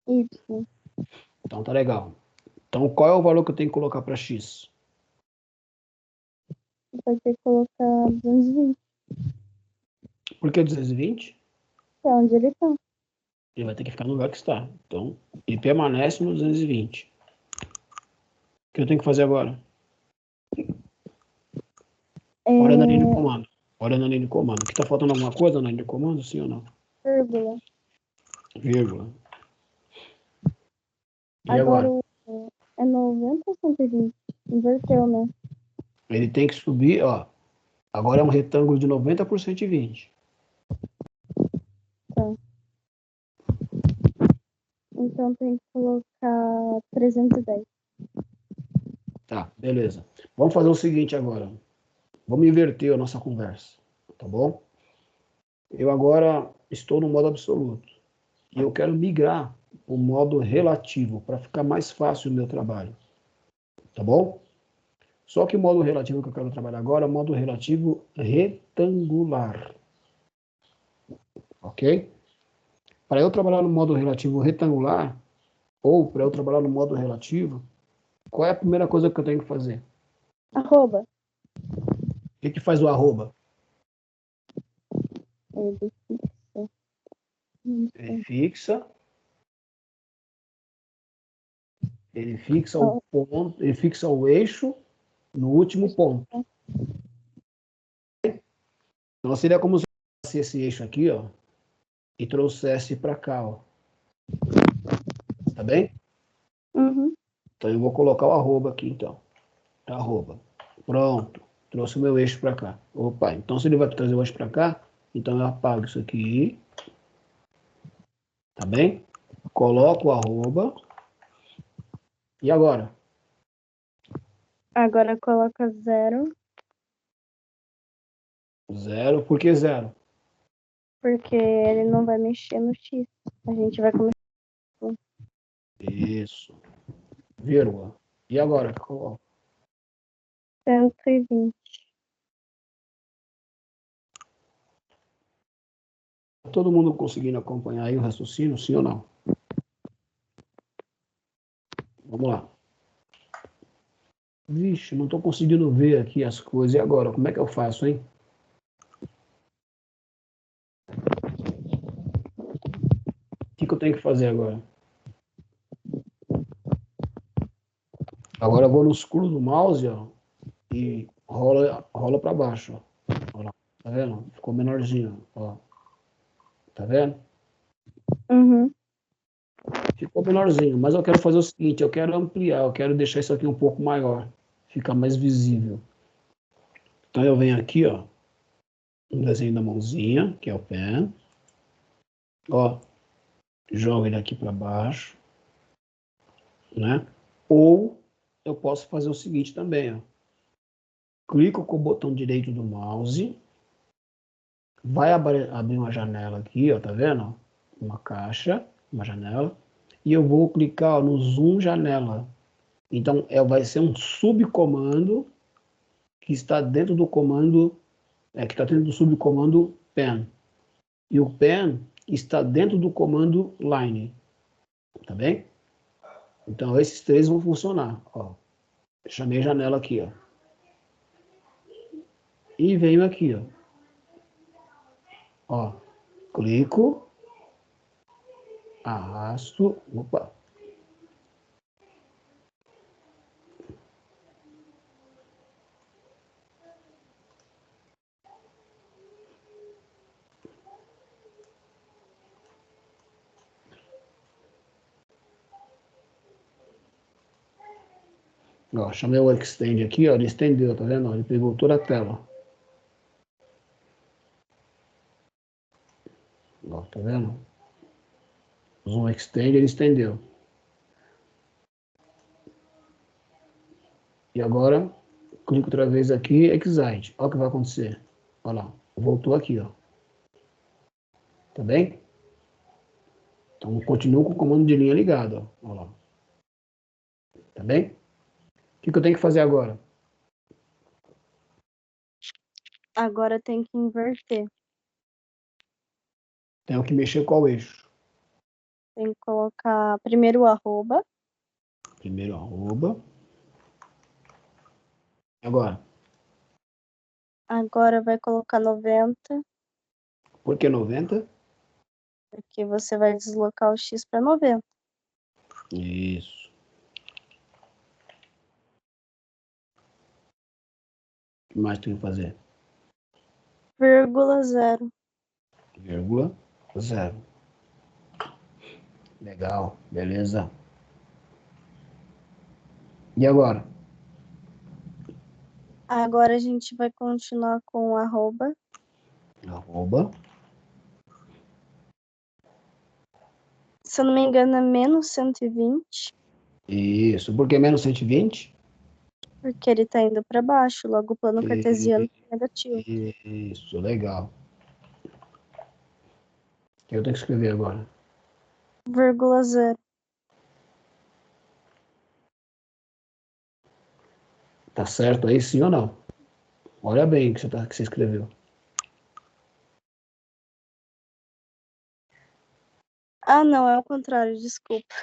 Y. Então tá legal. Então qual é o valor que eu tenho que colocar para X? Vai ter que colocar 220. Por que 220? Que é onde ele tá. Ele vai ter que ficar no lugar que está. Então, ele permanece no 220. O que eu tenho que fazer agora? Olha na linha de comando. Olha na linha de comando. Aqui está faltando alguma coisa na linha de comando, sim ou não? Vírgula. Vírgula. E Agora agora? é 90 ou 120? Inverteu, né? Ele tem que subir, ó. Agora é um retângulo de 90 por 120. Tá. Então tem que colocar 310. Tá, beleza. Vamos fazer o seguinte agora. Vamos inverter a nossa conversa, tá bom? Eu agora estou no modo absoluto. E eu quero migrar para o modo relativo, para ficar mais fácil o meu trabalho. Tá bom? Só que o modo relativo que eu quero trabalhar agora é o modo relativo retangular. Ok? Para eu trabalhar no modo relativo retangular, ou para eu trabalhar no modo relativo, qual é a primeira coisa que eu tenho que fazer? Arroba. O que faz o arroba? Ele fixa. Ele fixa o ponto, ele fixa o eixo no último ponto. Então seria como se eu pegasse esse eixo aqui, ó, e trouxesse para cá, ó. Tá bem? Uhum. Então eu vou colocar o arroba aqui, então. Arroba. Pronto. Trouxe o meu eixo para cá. Opa, então se ele vai trazer o eixo para cá, então eu apago isso aqui. Tá bem? Coloco o arroba. E agora? Agora coloca 0, Zero. Por que zero? porque ele não vai mexer no X. A gente vai começar. Isso. Vírgula. E agora? Coloco. 120. Todo mundo conseguindo acompanhar aí o raciocínio, sim ou não? Vamos lá. Vixe, não estou conseguindo ver aqui as coisas. E agora? Como é que eu faço, hein? O que eu tenho que fazer agora? Agora eu vou no escuro do mouse, ó, e rola para baixo, ó. Olha lá. Tá vendo? Ficou menorzinho, ó. Tá vendo? Uhum. Ficou menorzinho, mas eu quero fazer o seguinte, eu quero ampliar, eu quero deixar isso aqui um pouco maior, ficar mais visível. Então eu venho aqui, ó, no desenho da mãozinha, que é o pé, ó, jogo ele aqui para baixo, né? Ou eu posso fazer o seguinte também, ó. Clico com o botão direito do mouse, vai abrir uma janela aqui, ó, tá vendo? Uma caixa, uma janela, e eu vou clicar ó, no zoom janela. Então, vai ser um subcomando que está dentro do comando, que está dentro do subcomando pen. E o pen está dentro do comando line, tá bem? Então, esses três vão funcionar, ó. Chamei janela aqui, ó. E venho aqui, ó. Ó, clico, arrasto, opa. Ó, chamei o Extend aqui, ó, ele estendeu, tá vendo? Ele pegou toda a tela. Ó, tá vendo? Zoom Extend, ele estendeu. E agora, clico outra vez aqui, Excite. Olha o que vai acontecer. Olha lá, voltou aqui, ó. Tá bem? Então, continuo com o comando de linha ligado, ó. Olha lá. Tá bem? O que eu tenho que fazer agora? Agora tem que inverter. Tenho que mexer qual eixo? Tem que colocar primeiro o arroba. Primeiro arroba. Agora. Agora vai colocar 90, Por que 90? porque você vai deslocar o X para 90. Isso. O que mais tem que fazer? Vírgula 0. Vírgula 0. Legal, beleza. E agora? Agora a gente vai continuar com o arroba. Arroba. Se eu não me engano, é menos 120, Isso. Por que menos 120? porque ele tá indo para baixo, logo o plano cartesiano é negativo. Isso, legal. O que eu tenho que escrever agora? Vírgula 0. Tá certo aí, sim ou não? Olha bem o que você escreveu. Ah, não, é o contrário, desculpa.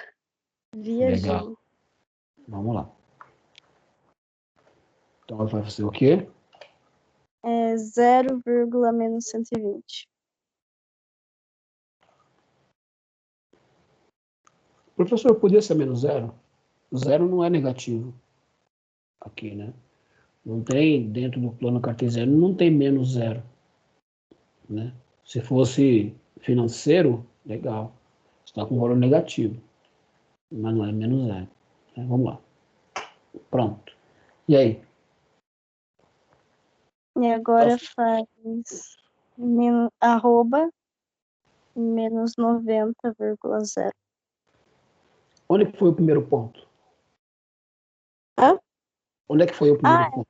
Viajei. Legal. Vamos lá. Então vai fazer o quê? É 0, menos 120. Professor, podia ser menos 0? 0 não é negativo. Aqui, né? Não tem, dentro do plano cartesiano, não tem menos 0. Né? Se fosse financeiro, legal. Está com valor negativo. Mas não é menos 0. Né? Vamos lá. Pronto. E aí? E agora faz arroba menos 90,0. Onde que foi o primeiro ponto? Hã? Onde é que foi o primeiro Ah, ponto?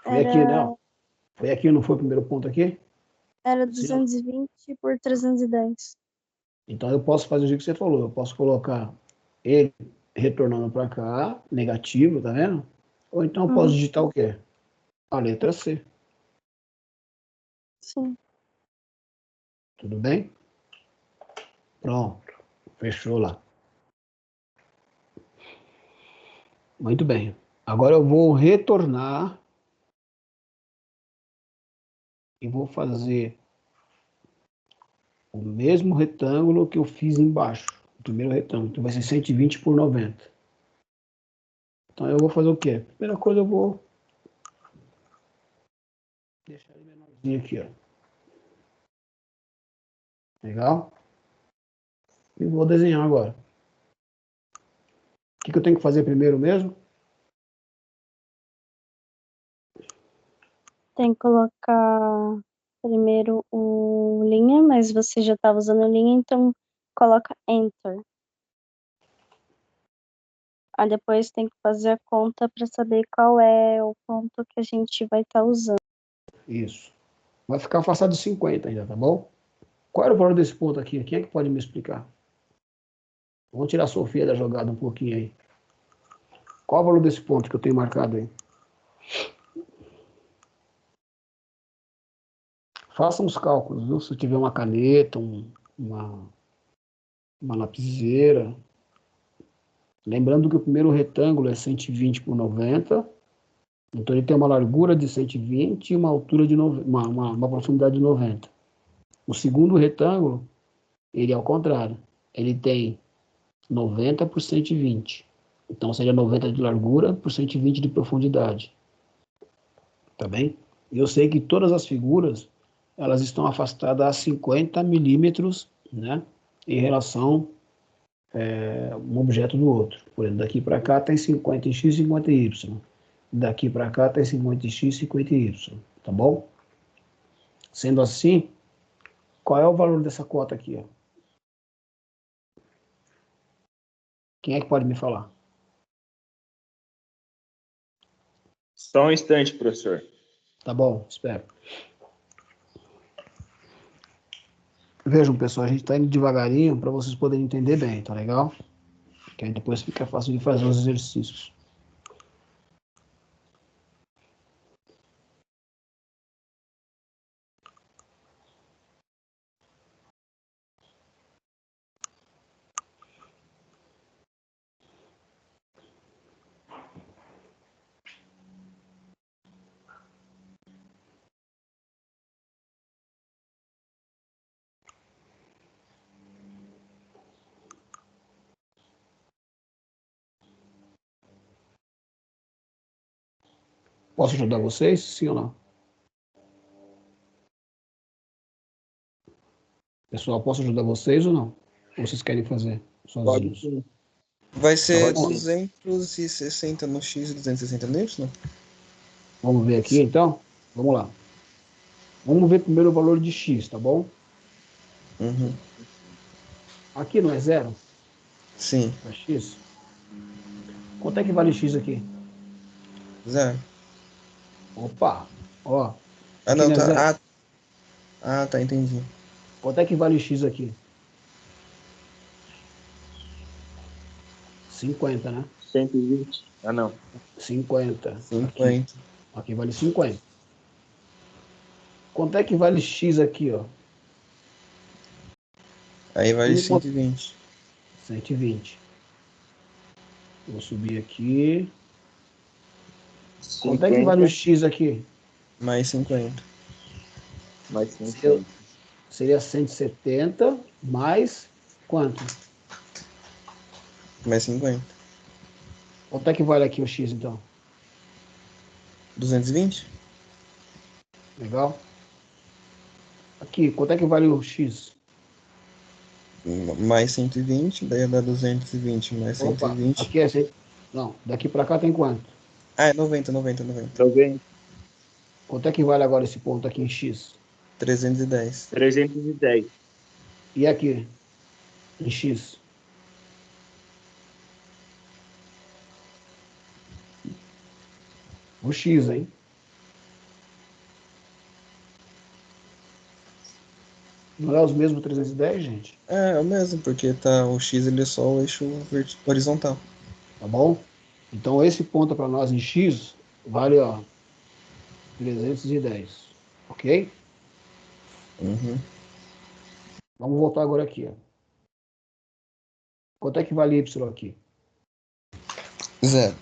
Foi aqui, era, né? Foi aqui, não foi o primeiro ponto aqui? era Sim, ó. 220 por 310. Então eu posso fazer o que você falou. Eu posso colocar ele retornando para cá, negativo, tá vendo? Ou então eu posso digitar o quê? A letra C. Sim. Tudo bem? Pronto. Fechou lá. Muito bem. Agora eu vou retornar e vou fazer o mesmo retângulo que eu fiz embaixo. O primeiro retângulo. Então vai ser 120 por 90. Então eu vou fazer o quê? Primeira coisa eu vou deixar ele menorzinho aqui, ó. Legal? E vou desenhar agora. O que eu tenho que fazer primeiro mesmo? Tem que colocar primeiro o linha, mas você já estava usando linha, então coloca Enter. Aí depois tem que fazer a conta para saber qual é o ponto que a gente vai estar usando. Isso. Vai ficar afastado de 50 ainda, tá bom? Qual era o valor desse ponto aqui? Quem é que pode me explicar? Vamos tirar a Sofia da jogada um pouquinho aí. Qual o valor desse ponto que eu tenho marcado aí? Faça uns cálculos, viu? Se tiver uma caneta, uma lapiseira. Lembrando que o primeiro retângulo é 120 por 90. Então ele tem uma largura de 120 e uma altura de uma profundidade de 90. O segundo retângulo, ele é ao contrário. Ele tem 90 por 120. Então seria 90 de largura por 120 de profundidade. Tá bem? E eu sei que todas as figuras, elas estão afastadas a 50 milímetros, né? Em relação um objeto do outro. Por exemplo, daqui para cá tem 50 em x e 50 em y. Daqui para cá tem 50 em x e 50 em y. Tá bom? Sendo assim, qual é o valor dessa cota aqui? Ó? Quem é que pode me falar? Só um instante, professor. Tá bom, espero. Vejam, pessoal, a gente está indo devagarinho para vocês poderem entender bem, tá legal? Que aí depois fica fácil de fazer os exercícios. Posso ajudar vocês? Sim ou não? Pessoal, posso ajudar vocês ou não? Ou vocês querem fazer Pode sozinhos? sim. Vai ser Pode. 260 no X e 260 no Y? Vamos ver aqui, então? Vamos lá. Vamos ver primeiro o valor de x, tá bom? Uhum. Aqui não é zero? Sim, Para x? Quanto é que vale x aqui? zero. Opa! Ó, Ah, aqui não, não é zero? tá. Tá, entendi. Quanto é que vale x aqui? 50, né? 120. Ah, não. 50. Aqui. 50. Aqui vale 50. Quanto é que vale x aqui, ó? Aí vale E quanto- 120. 120. Vou subir aqui. Quanto é que vale o x aqui? Mais 50. Mais 50. Seria 170 mais quanto? Mais 50. Quanto é que vale aqui o x, então? 220? Legal? Aqui, quanto é que vale o x? Mais 120, daí dá 220 mais Opa, 120. aqui é... Não, daqui para cá tem quanto? É 90. Tô vendo. Quanto é que vale agora esse ponto aqui em x? 310. 310. E aqui, em x? O x, hein? Não é os mesmos 310, gente? É o mesmo, porque tá, o X ele é só o eixo horizontal. Tá bom? Então, esse ponto para nós em x vale, ó, 310. Ok? Uhum. Vamos voltar agora aqui, ó. Quanto é que vale y aqui? Zero.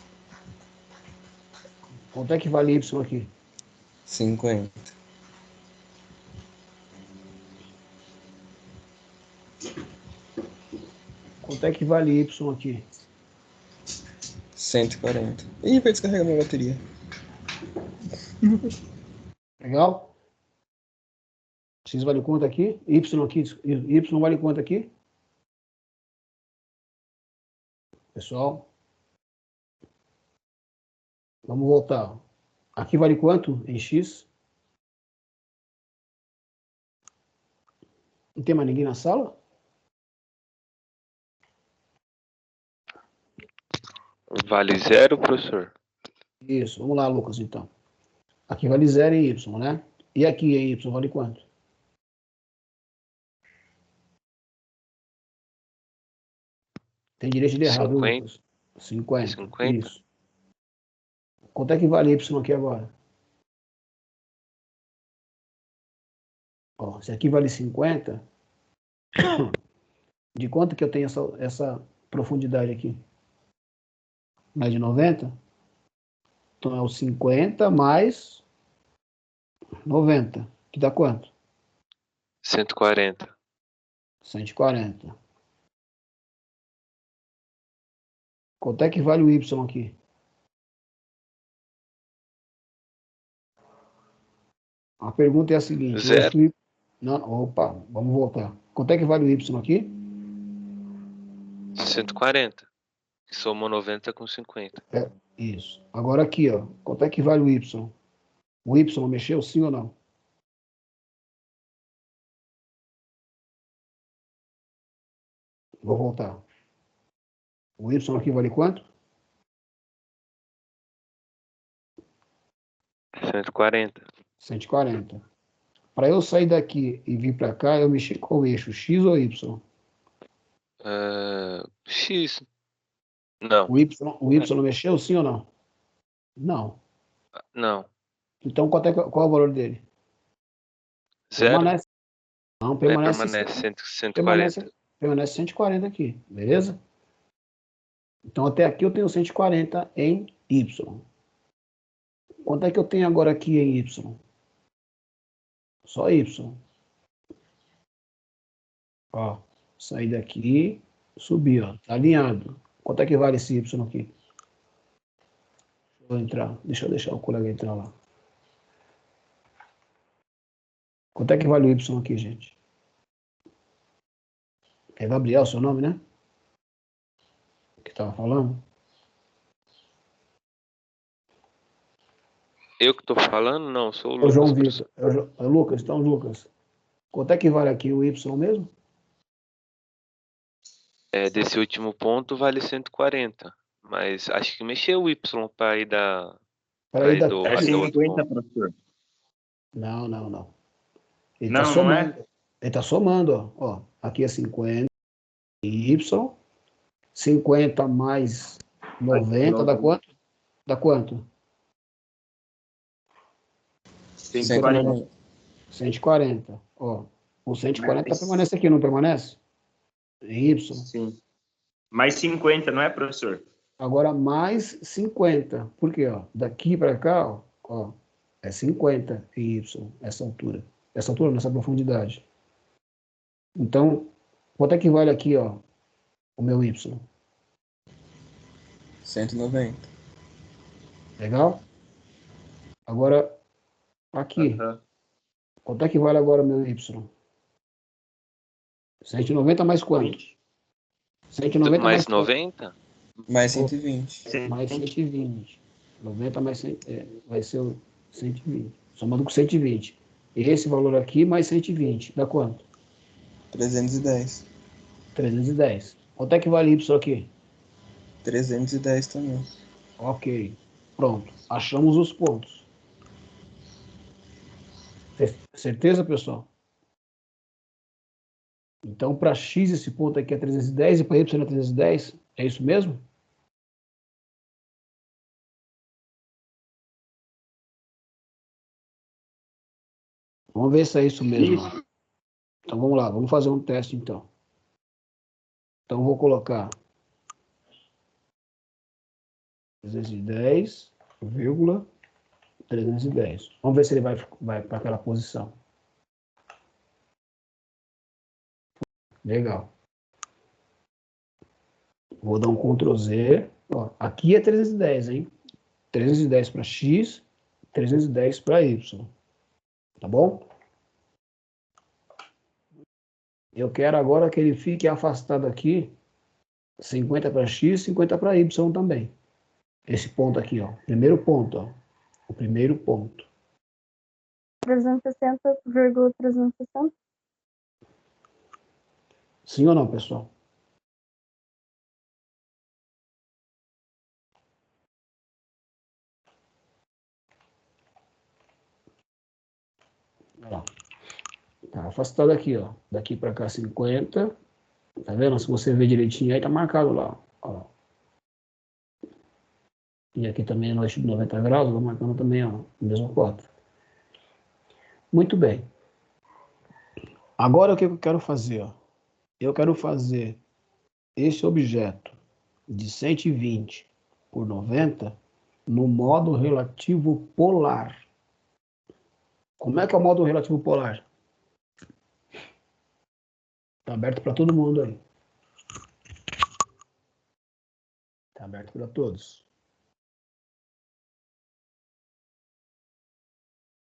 Quanto é que vale y aqui? 50. Quanto é que vale y aqui? 140. Ih, vai descarregar minha bateria. Legal? X vale quanto aqui? Y aqui? Y vale quanto aqui? Pessoal? Vamos voltar. Aqui vale quanto em x? Não tem mais ninguém na sala? Vale zero, professor? Isso. Vamos lá, Lucas, então. Aqui vale 0 em y, né? E aqui em y vale quanto? Tem direito de errar, viu, 50. Lucas? 50. 50? Isso. Quanto é que vale y aqui agora? Ó, se aqui vale 50, de quanto que eu tenho essa profundidade aqui? Mais de 90? Então é o 50 mais 90, que dá quanto? 140. 140. Quanto é que vale o y aqui? A pergunta é a seguinte. Zero. Não, opa, vamos voltar. Quanto é que vale o y aqui? de 140. Somou 90 com 50. Isso. Agora aqui, ó. Quanto é que vale o Y? O Y mexeu, sim ou não? Vou voltar. O Y aqui vale quanto? 140. 140. Para eu sair daqui e vir para cá, eu mexi com o eixo X ou Y? X. Não, O Y mexeu, sim ou não? Não. não. Então, qual é o valor dele? Zero. Permanece. Não, permanece. Permanece 140. Permanece 140 aqui, beleza? Então, até aqui eu tenho 140 em Y. Quanto é que eu tenho agora aqui em Y? Só Y. Ó, sair daqui, subir, ó. Tá alinhado. Quanto é que vale esse Y aqui? Deixa eu entrar. Deixa eu deixar o colega entrar lá. Quanto é que vale o Y aqui, gente? É Gabriel seu nome, né? Que tava falando? Eu que tô falando? Não, sou o É o Lucas. João Vitor. É o Lucas, então, Lucas. Quanto é que vale aqui o Y mesmo? Desse último ponto vale 140. Mas acho que mexeu o Y para ir da. Para ir do, daqui. É até o outro 150, ponto. professor. Não. Ele Não, tá não somando. é? Ele tá somando, ó. Aqui é 50 Y. 50 mais 90 dá quanto? Dá quanto? 140. 140. Ó, o 140 Mas- permanece aqui, não permanece? Em Y. Sim. Mais 50, não é, professor? Agora mais 50. Por quê? Ó? Daqui para cá, ó, é 50 em Y, essa altura. Essa altura, nessa profundidade. Então, quanto é que vale aqui, ó, o meu Y? 190. Legal? Agora, aqui, Aham. quanto é que vale agora o meu Y? 190 mais quanto? 190 mais Mais quanto? 90? Mais 120. Mais 120. 90 mais 100, vai ser o 120. Somando com 120. Esse valor aqui mais 120. Dá quanto? 310. 310. Quanto é que vale Y aqui? 310 também. Ok. Pronto. Achamos os pontos. Certeza, pessoal? Então, para X, esse ponto aqui é 310 e para Y é 310. É isso mesmo? Vamos ver se é isso mesmo. Isso. Então, vamos lá. Vamos fazer um teste, então. Então, vou colocar 310,310. Vamos ver se ele vai para aquela posição. Legal. Vou dar um Ctrl Z. Ó, aqui é 310, hein? 310 para X, 310 para Y. Tá bom? Eu quero agora que ele fique afastado aqui, 50 para X, 50 para Y também. Esse ponto aqui, ó. Primeiro ponto, ó. O primeiro ponto. 360,360. Sim ou não, pessoal? Ó. Tá afastado aqui, ó. Daqui para cá 50. Tá vendo? Se você ver direitinho aí, tá marcado lá, ó. E aqui também no eixo de 90 graus, vou marcando também, ó, a mesma cota. Muito bem. Agora o que eu quero fazer, ó? Eu quero fazer esse objeto de 120 por 90 no modo relativo polar. Como é que é o modo relativo polar? Está aberto para todo mundo aí. Está aberto para todos.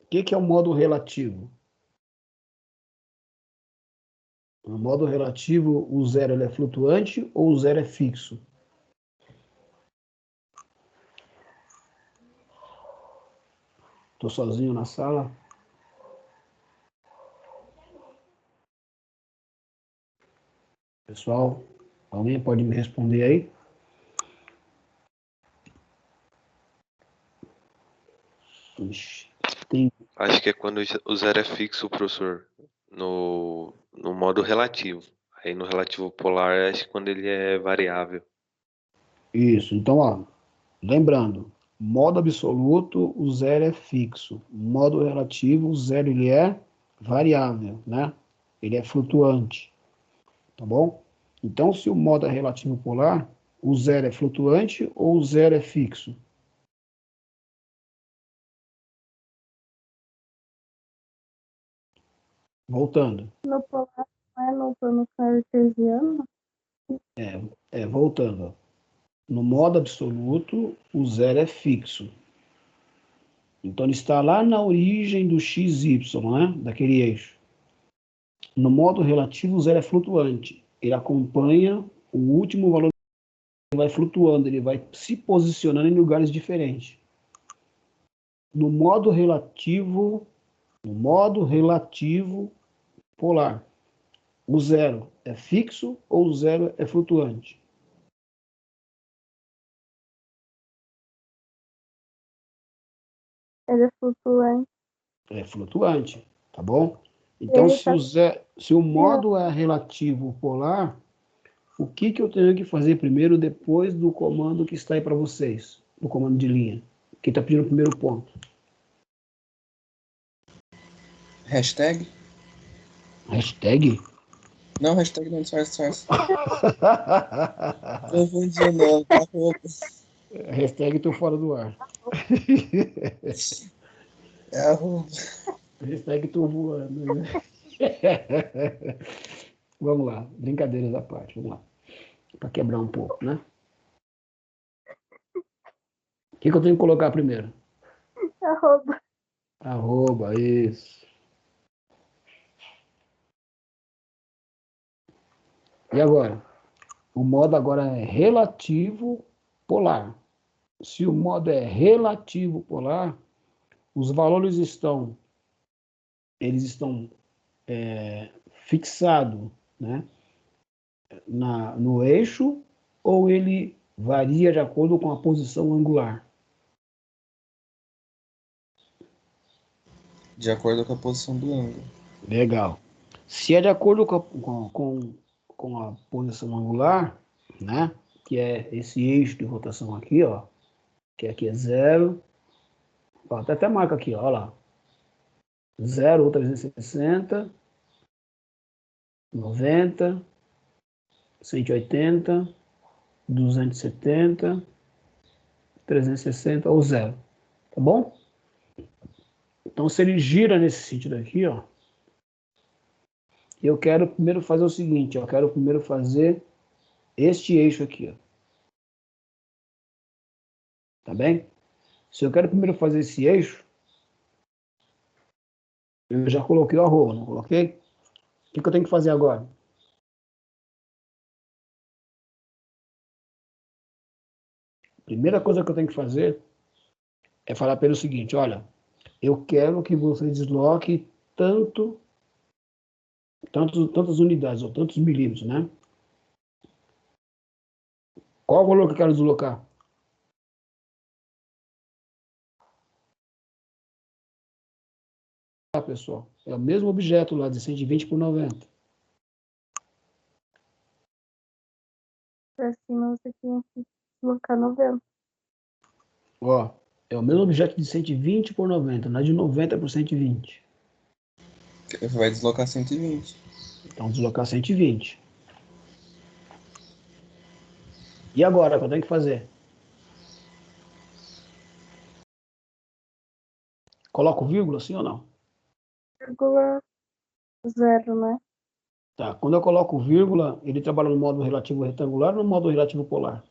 O que é o modo relativo? No modo relativo, o zero ele é flutuante ou o zero é fixo? Estou sozinho na sala. Pessoal, alguém pode me responder aí? Ixi, tem... Acho que é quando o zero é fixo, professor, no modo relativo. Aí no relativo polar, acho que quando ele é variável. Isso, então, ó, lembrando, modo absoluto, o zero é fixo. Modo relativo, o zero ele é variável, né? Ele é flutuante, tá bom? Então, se o modo é relativo polar, o zero é flutuante ou o zero é fixo? Voltando. No polar, não é no plano cartesiano? Voltando. No modo absoluto, o zero é fixo. Então, ele está lá na origem do xy, né? Daquele eixo. No modo relativo, o zero é flutuante. Ele acompanha o último valor, ele vai flutuando, ele vai se posicionando em lugares diferentes. No modo relativo polar, o zero é fixo ou o zero é flutuante? Ele é flutuante. É flutuante, tá bom? Então, Ele tá... se o modo é relativo polar, o que eu tenho que fazer primeiro depois do comando que está aí para vocês? Do comando de linha. Que está pedindo o primeiro ponto. Hashtag? Hashtag? Não, hashtag não, disfarce. Confundiu não, tá roubo. Hashtag tô fora do ar. É arroba. Hashtag tô voando. Né? Vamos lá, brincadeiras à parte, vamos lá. Para quebrar um pouco, né? O que eu tenho que colocar primeiro? Arroba. Arroba, isso. E agora? O modo agora é relativo polar. Se o modo é relativo polar, os valores eles estão fixados, né, no eixo, ou ele varia de acordo com a posição angular? De acordo com a posição do ângulo. Legal. Se é de acordo com a posição angular, né, que é esse eixo de rotação aqui, ó, que aqui é zero, ó, até marca aqui, ó lá, 0, 360, 90, 180, 270, 360 ou zero, tá bom? Então, se ele gira nesse sentido aqui, ó, eu quero primeiro fazer o seguinte, ó, eu quero primeiro fazer este eixo aqui, ó. Tá bem? Se eu quero primeiro fazer esse eixo, eu já coloquei o arroba, não coloquei? O que eu tenho que fazer agora? Primeira coisa que eu tenho que fazer é falar pelo seguinte, olha, eu quero que você desloque tantas unidades, ou tantos milímetros, né? Qual o valor que eu quero deslocar? Ah, pessoal, é o mesmo objeto lá de 120 por 90. Pra cima você tinha que colocar 90. Ó, é o mesmo objeto de 120 por 90, não é de 90 por 120. Vai deslocar 120. Então, deslocar 120. E agora, o que eu tenho que fazer? Coloco vírgula, sim ou não? Vírgula 0, né? Tá, quando eu coloco vírgula, ele trabalha no modo relativo retangular ou no modo relativo polar?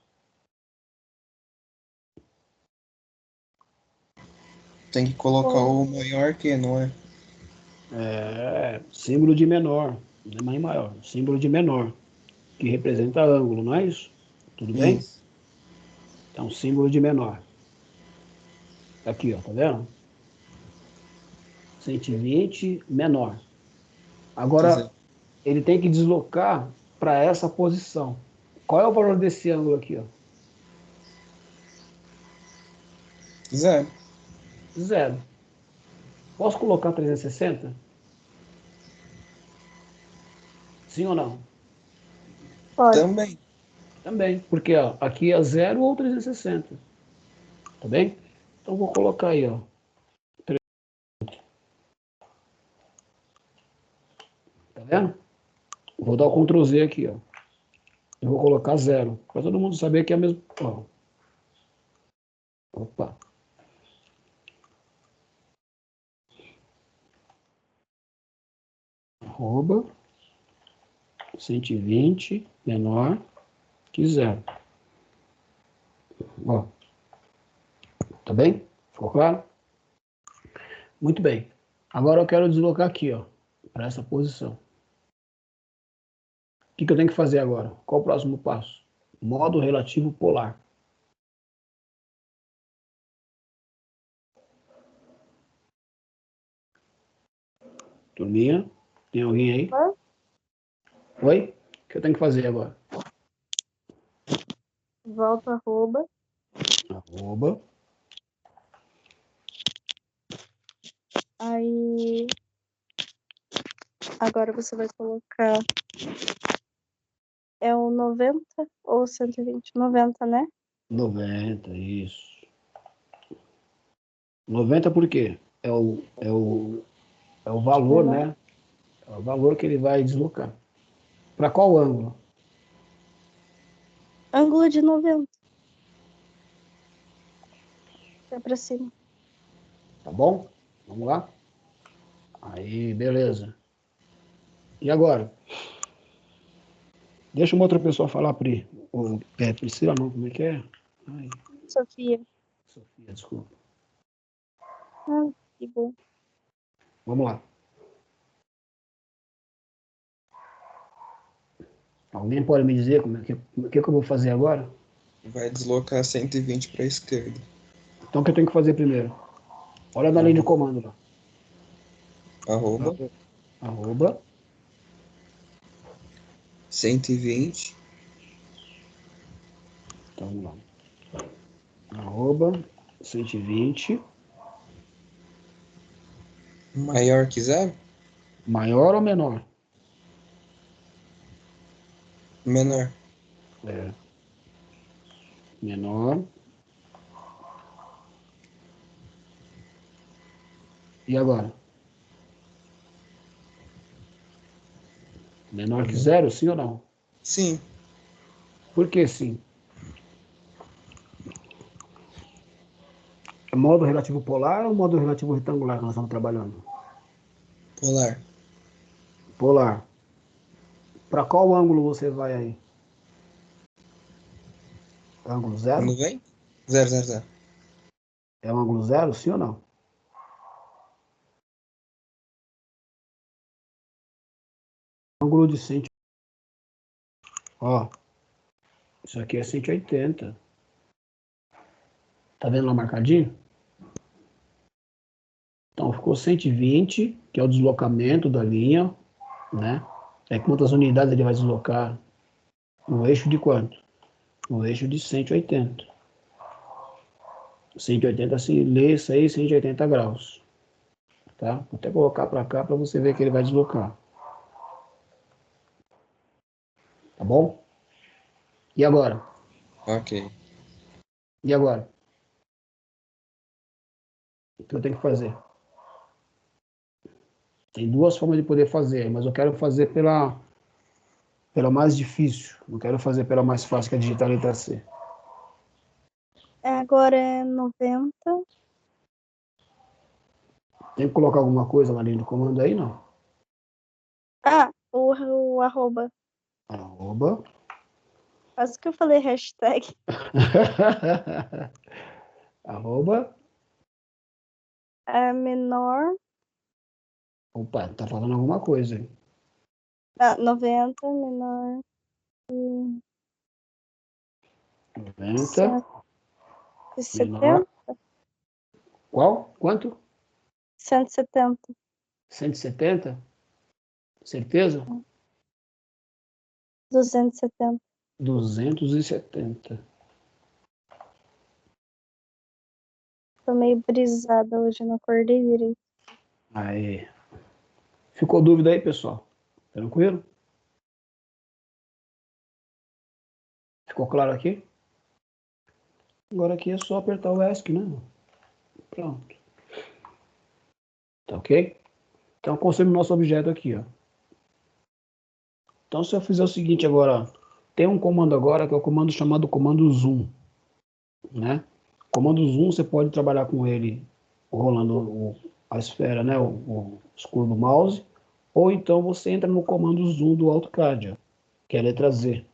Tem que colocar o maior que, não é? Símbolo de menor. Menor e maior. Símbolo de menor, que representa ângulo, não é isso? Tudo bem? Isso. Então, símbolo de menor. Aqui, ó, tá vendo? 120 menor. Agora, Quiser. ele tem que deslocar para essa posição. Qual é o valor desse ângulo aqui, ó? Zero. Zero. Posso colocar 360? Sim ou não? Pode. Também. Também, porque ó, aqui é 0 ou 360. Tá bem? Então vou colocar aí, ó. Tá vendo? Vou dar o Ctrl Z aqui, ó. Eu vou colocar 0, para todo mundo saber que é a mesma. Ó. Opa. Arroba 120 menor que 0. Ó. Tá bem? Ficou claro? Muito bem. Agora eu quero deslocar aqui, ó, para essa posição. O que eu tenho que fazer agora? Qual o próximo passo? Modo relativo polar. Turminha, tem alguém aí? Hã? Oi? O que eu tenho que fazer agora? Volta arroba. Arroba. Aí. Agora você vai colocar. É o 90 ou 120? 90, né? 90, isso. 90 por quê? É o valor, né? É o valor que ele vai deslocar. Para qual ângulo? Ângulo de 90. É pra cima. Tá bom? Vamos lá? Aí, beleza. E agora? Deixa uma outra pessoa falar, Pri. Priscila não, como é que é? Ai, Sofia. Sofia, desculpa. Ah, que bom. Vamos lá. Alguém pode me dizer o que eu vou fazer agora? Vai deslocar 120 para a esquerda. Então, o que eu tenho que fazer primeiro? Olha na linha de comando lá. Arroba Arroba 120 Então, vamos lá. Arroba 120 maior que zero? maior ou menor? Menor. É. Menor. E agora? Menor que zero, sim ou não? Sim. Por que sim? É modo relativo polar ou modo relativo retangular que nós estamos trabalhando? Polar. Polar. Para qual ângulo você vai aí? Ângulo Quando zero? vem? Zero, zero, zero. É um ângulo zero, sim ou não? Ângulo de 100. Ó, isso aqui é 180. Tá vendo lá marcadinho? Então ficou 120, que é o deslocamento da linha, né? É quantas unidades ele vai deslocar? No eixo de quanto? No eixo de 180. 180 assim, lê isso aí, 180 graus. Tá? Vou até colocar para cá para você ver que ele vai deslocar. Tá bom? E agora? Ok. E agora? O que eu tenho que fazer? Tem duas formas de poder fazer, mas eu quero fazer pela mais difícil. Não quero fazer pela mais fácil, que é digitar a letra C. Agora é 90. Tem que colocar alguma coisa na linha de comando aí, não? Ah, o arroba. Arroba. Quase que eu falei hashtag. Arroba. É menor. Opa, tá falando alguma coisa aí. 90 menor que 90. 170. Qual? Quanto? 170. 170? Certeza? 270. 270. Tô meio brisada hoje, não acordei direito. Aí. Ficou dúvida aí, pessoal? Tranquilo? Ficou claro aqui? Agora aqui é só apertar o ESC, né? Pronto. Tá ok? Então, consigo nosso objeto aqui, ó. Então, se eu fizer o seguinte agora, ó, tem um comando agora que é o comando chamado comando zoom, né? Comando zoom, você pode trabalhar com ele rolando a esfera, né? O escuro do mouse, ou então você entra no comando zoom do AutoCAD, ó, que é a letra Z.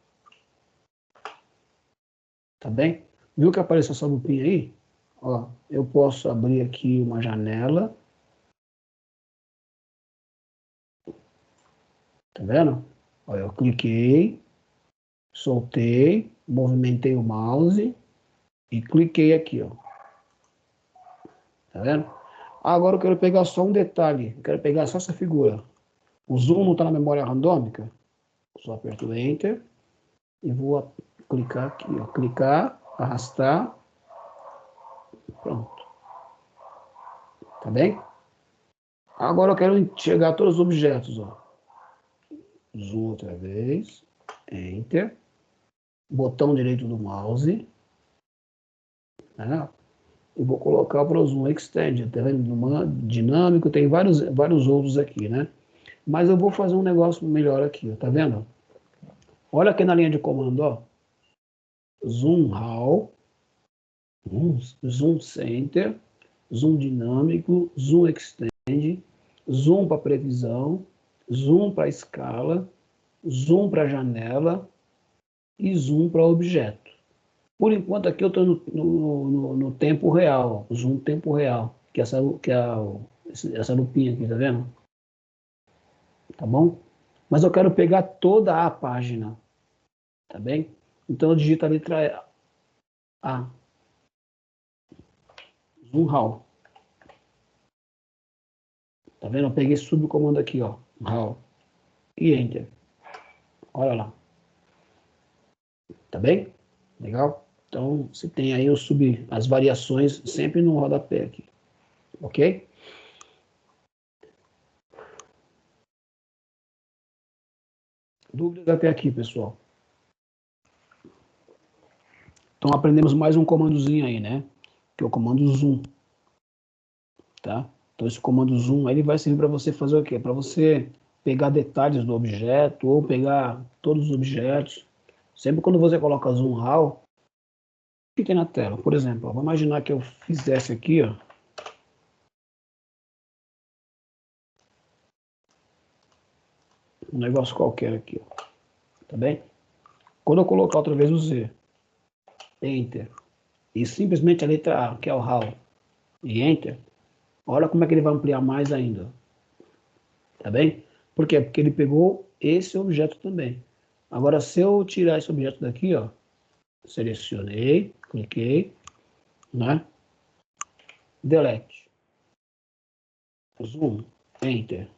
Tá bem? Viu que apareceu essa lupinha aí? Ó, eu posso abrir aqui uma janela. Tá vendo? Ó, eu cliquei, soltei, movimentei o mouse e cliquei aqui, ó. Tá vendo? Agora eu quero pegar só um detalhe. Eu quero pegar só essa figura. O zoom não está na memória randômica? Só aperto o Enter e vou clicar aqui, ó. Clicar, arrastar. Pronto. Tá bem? Agora eu quero enxergar todos os objetos, ó. Zoom outra vez. Enter. Botão direito do mouse. Né? E vou colocar para o Zoom Extend. Tá vendo? Dinâmico, tem vários outros aqui, né? Mas eu vou fazer um negócio melhor aqui, ó. Tá vendo? Olha aqui na linha de comando, ó. Zoom RAW. Zoom Center. Zoom dinâmico. Zoom Extend. Zoom para previsão. Zoom para escala. Zoom para janela. E zoom para objeto. Por enquanto aqui eu estou no tempo real, zoom tempo real, que é essa lupinha aqui, tá vendo? Tá bom? Mas eu quero pegar toda a página, tá bem? Então eu digito a letra A. Zoom RAW. Tá vendo? Eu peguei esse subcomando aqui, ó, RAW. E Enter. Olha lá. Tá bem? Legal? Então, você tem aí as variações sempre no rodapé aqui. Ok? Dúvidas até aqui, pessoal? Então, aprendemos mais um comandozinho aí, né? Que é o comando zoom. Tá? Então, esse comando zoom, ele vai servir para você fazer o quê? Para você pegar detalhes do objeto ou pegar todos os objetos. Sempre quando você coloca zoom RAW, o que tem na tela? Por exemplo, ó, vamos imaginar que eu fizesse aqui, ó, um negócio qualquer aqui, ó, tá bem? Quando eu colocar outra vez o Z, Enter, e simplesmente a letra A, que é o RAW, e Enter, olha como é que ele vai ampliar mais ainda, tá bem? Por quê? Porque ele pegou esse objeto também. Agora, se eu tirar esse objeto daqui, ó, selecionei, cliquei, né? Delete. Zoom, Enter.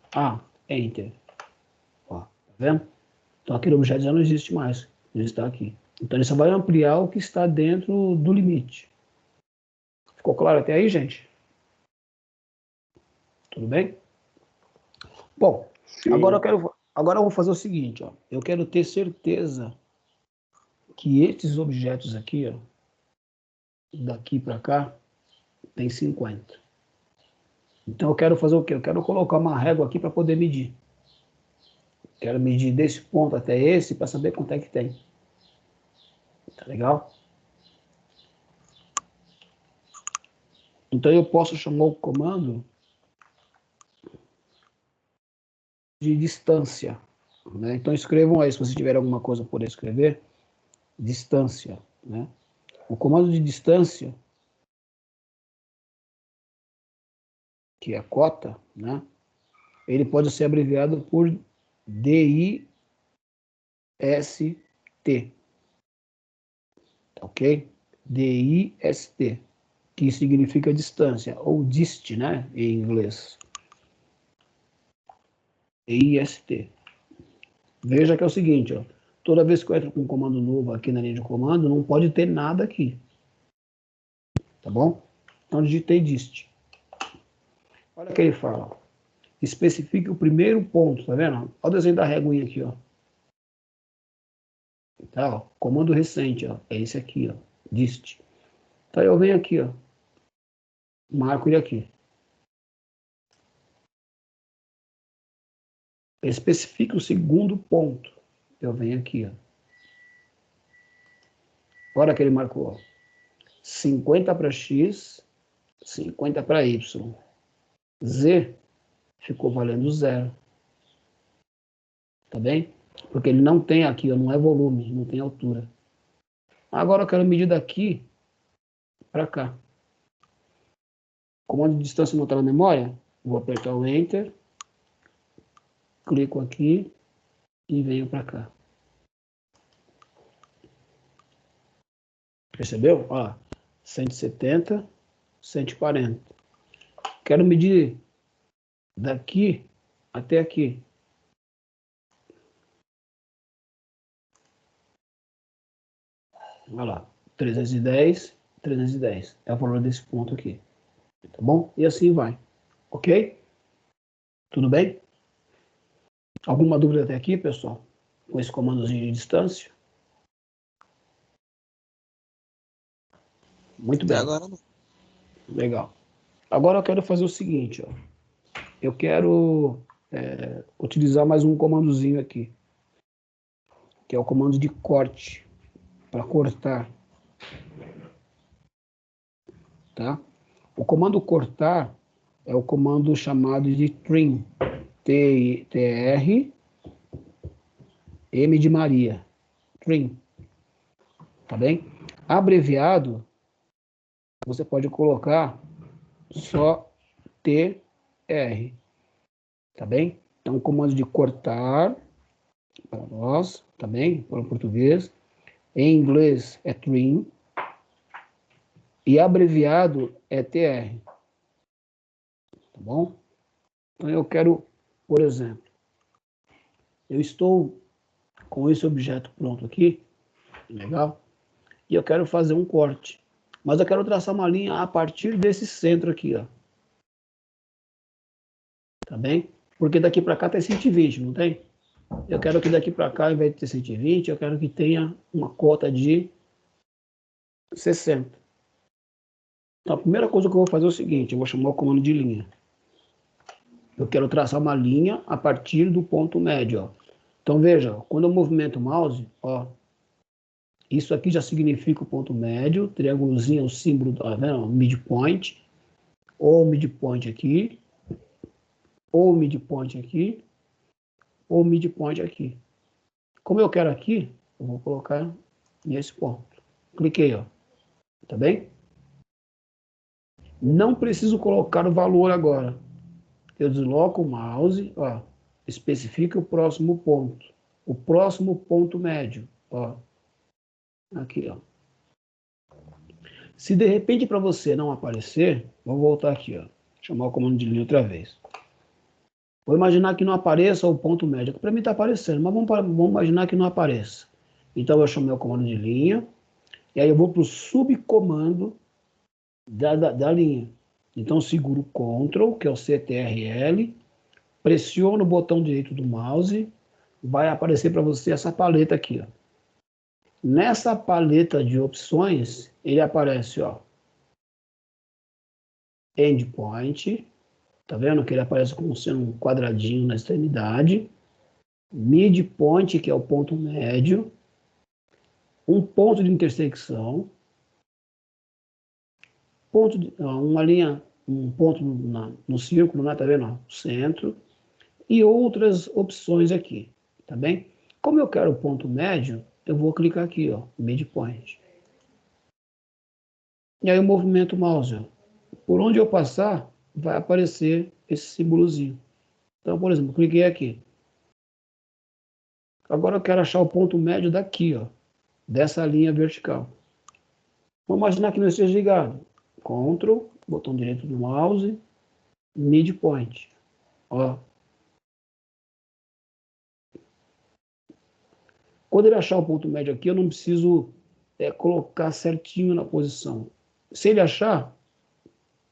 Enter. Ó, tá vendo? Então aquele objeto já não existe mais. Ele está aqui. Então ele só vai ampliar o que está dentro do limite. Ficou claro até aí, gente? Tudo bem? Bom, agora eu vou fazer o seguinte, ó. Eu quero ter certeza que esses objetos aqui, ó, daqui para cá, tem 50. Então eu quero fazer o quê? Eu quero colocar uma régua aqui para poder medir. Quero medir desse ponto até esse para saber quanto é que tem. Tá legal? Então eu posso chamar o comando de distância. Né? Então escrevam aí, se vocês tiverem alguma coisa por escrever, distância. Né? O comando de distância, que é a cota, né? Ele pode ser abreviado por DIST. Ok? DIST, que significa distância, ou dist, né, em inglês. DIST. Veja que é o seguinte, ó, toda vez que eu entro com um comando novo aqui na linha de comando, não pode ter nada aqui. Tá bom? Então, digitei dist. Olha o que ele fala. Ó. Especifique o primeiro ponto, tá vendo? Olha o desenho da réguinha aqui, ó. Tá, ó. Comando recente, ó. É esse aqui, ó. Dist. Então, eu venho aqui, ó. Marco ele aqui. Especifique o segundo ponto. Eu venho aqui, ó. Olha que ele marcou, ó. 50 para X, 50 para Y. Z ficou valendo 0. Tá bem? Porque ele não tem aqui, ó, não é volume, não tem altura. Agora eu quero medir daqui para cá. Comando de distância não está na memória? Vou apertar o Enter. Clico aqui e venho para cá. Percebeu? Ó, 170, 140. Quero medir daqui até aqui. Olha lá, 310, 310. É o valor desse ponto aqui. Tá bom? E assim vai. Ok? Tudo bem? Alguma dúvida até aqui, pessoal? Com esse comandozinho de distância? Muito bem. Agora não. Legal. Agora eu quero fazer o seguinte, ó. Eu quero utilizar mais um comandozinho aqui, que é o comando de corte, para cortar. Tá? O comando cortar é o comando chamado de trim, T-R, M de Maria, trim, tá bem? Abreviado, você pode colocar só TR, tá bem? Então, o comando de cortar, para nós, tá bem? Para o português, em inglês é trim, e abreviado é TR, tá bom? Então, eu quero, por exemplo, eu estou com esse objeto pronto aqui, legal? E eu quero fazer um corte. Mas eu quero traçar uma linha a partir desse centro aqui, ó. Tá bem? Porque daqui para cá tem 120, não tem? Eu quero que daqui para cá, ao invés de ter 120, eu quero que tenha uma cota de 60. Então, a primeira coisa que eu vou fazer é o seguinte, eu vou chamar o comando de linha. Eu quero traçar uma linha a partir do ponto médio, ó. Então, veja, quando eu movimento o mouse, ó, isso aqui já significa o ponto médio, triângulozinho é o símbolo, tá vendo? Midpoint, ou midpoint aqui, ou midpoint aqui, ou midpoint aqui. Como eu quero aqui, eu vou colocar nesse ponto. Cliquei, ó. Tá bem? Não preciso colocar o valor agora. Eu desloco o mouse, ó, especifica o próximo ponto. O próximo ponto médio, ó. Aqui, ó. Se de repente para você não aparecer, vou voltar aqui, ó. Chamar o comando de linha outra vez. Vou imaginar que não apareça o ponto médio. Para mim está aparecendo, mas vamos imaginar que não apareça. Então eu chamei o comando de linha, e aí eu vou para o subcomando da linha. Então seguro o Ctrl, que é o CTRL, pressiono o botão direito do mouse, vai aparecer para você essa paleta aqui, ó. Nessa paleta de opções, ele aparece, ó, Endpoint, tá vendo que ele aparece como sendo um quadradinho na extremidade, Midpoint, que é o ponto médio, um ponto de intersecção, uma linha, um ponto no círculo, né, tá vendo, ó, centro, e outras opções aqui, tá bem? Como eu quero o ponto médio, eu vou clicar aqui, ó, Midpoint. E aí eu movimento o mouse, ó. Por onde eu passar, vai aparecer esse símbolozinho. Então, por exemplo, cliquei aqui. Agora eu quero achar o ponto médio daqui, ó, dessa linha vertical. Vamos imaginar que não esteja ligado. Ctrl, botão direito do mouse, midpoint. Ó. Quando ele achar o ponto médio aqui, eu não preciso colocar certinho na posição. Se ele achar,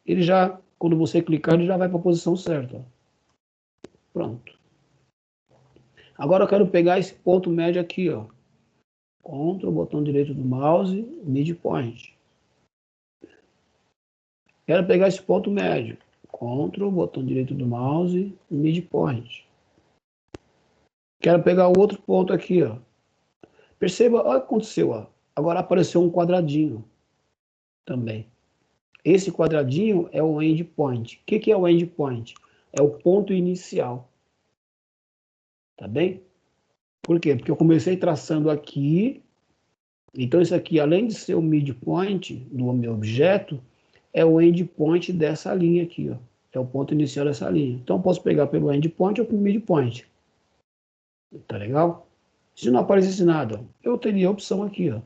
ele já, quando você clicar, ele já vai para a posição certa. Ó. Pronto. Agora eu quero pegar esse ponto médio aqui, ó. Ctrl, botão direito do mouse, midpoint. Quero pegar esse ponto médio. Ctrl, botão direito do mouse, midpoint. Quero pegar o outro ponto aqui, ó. Perceba, olha o que aconteceu, ó. Agora apareceu um quadradinho também. Esse quadradinho é o endpoint. O que é o endpoint? É o ponto inicial. Tá bem? Por quê? Porque eu comecei traçando aqui. Então, isso aqui, além de ser o midpoint do meu objeto, é o endpoint dessa linha aqui, ó. É o ponto inicial dessa linha. Então, eu posso pegar pelo endpoint ou pelo midpoint. Tá legal? Se não aparecesse nada, eu teria a opção aqui, ó,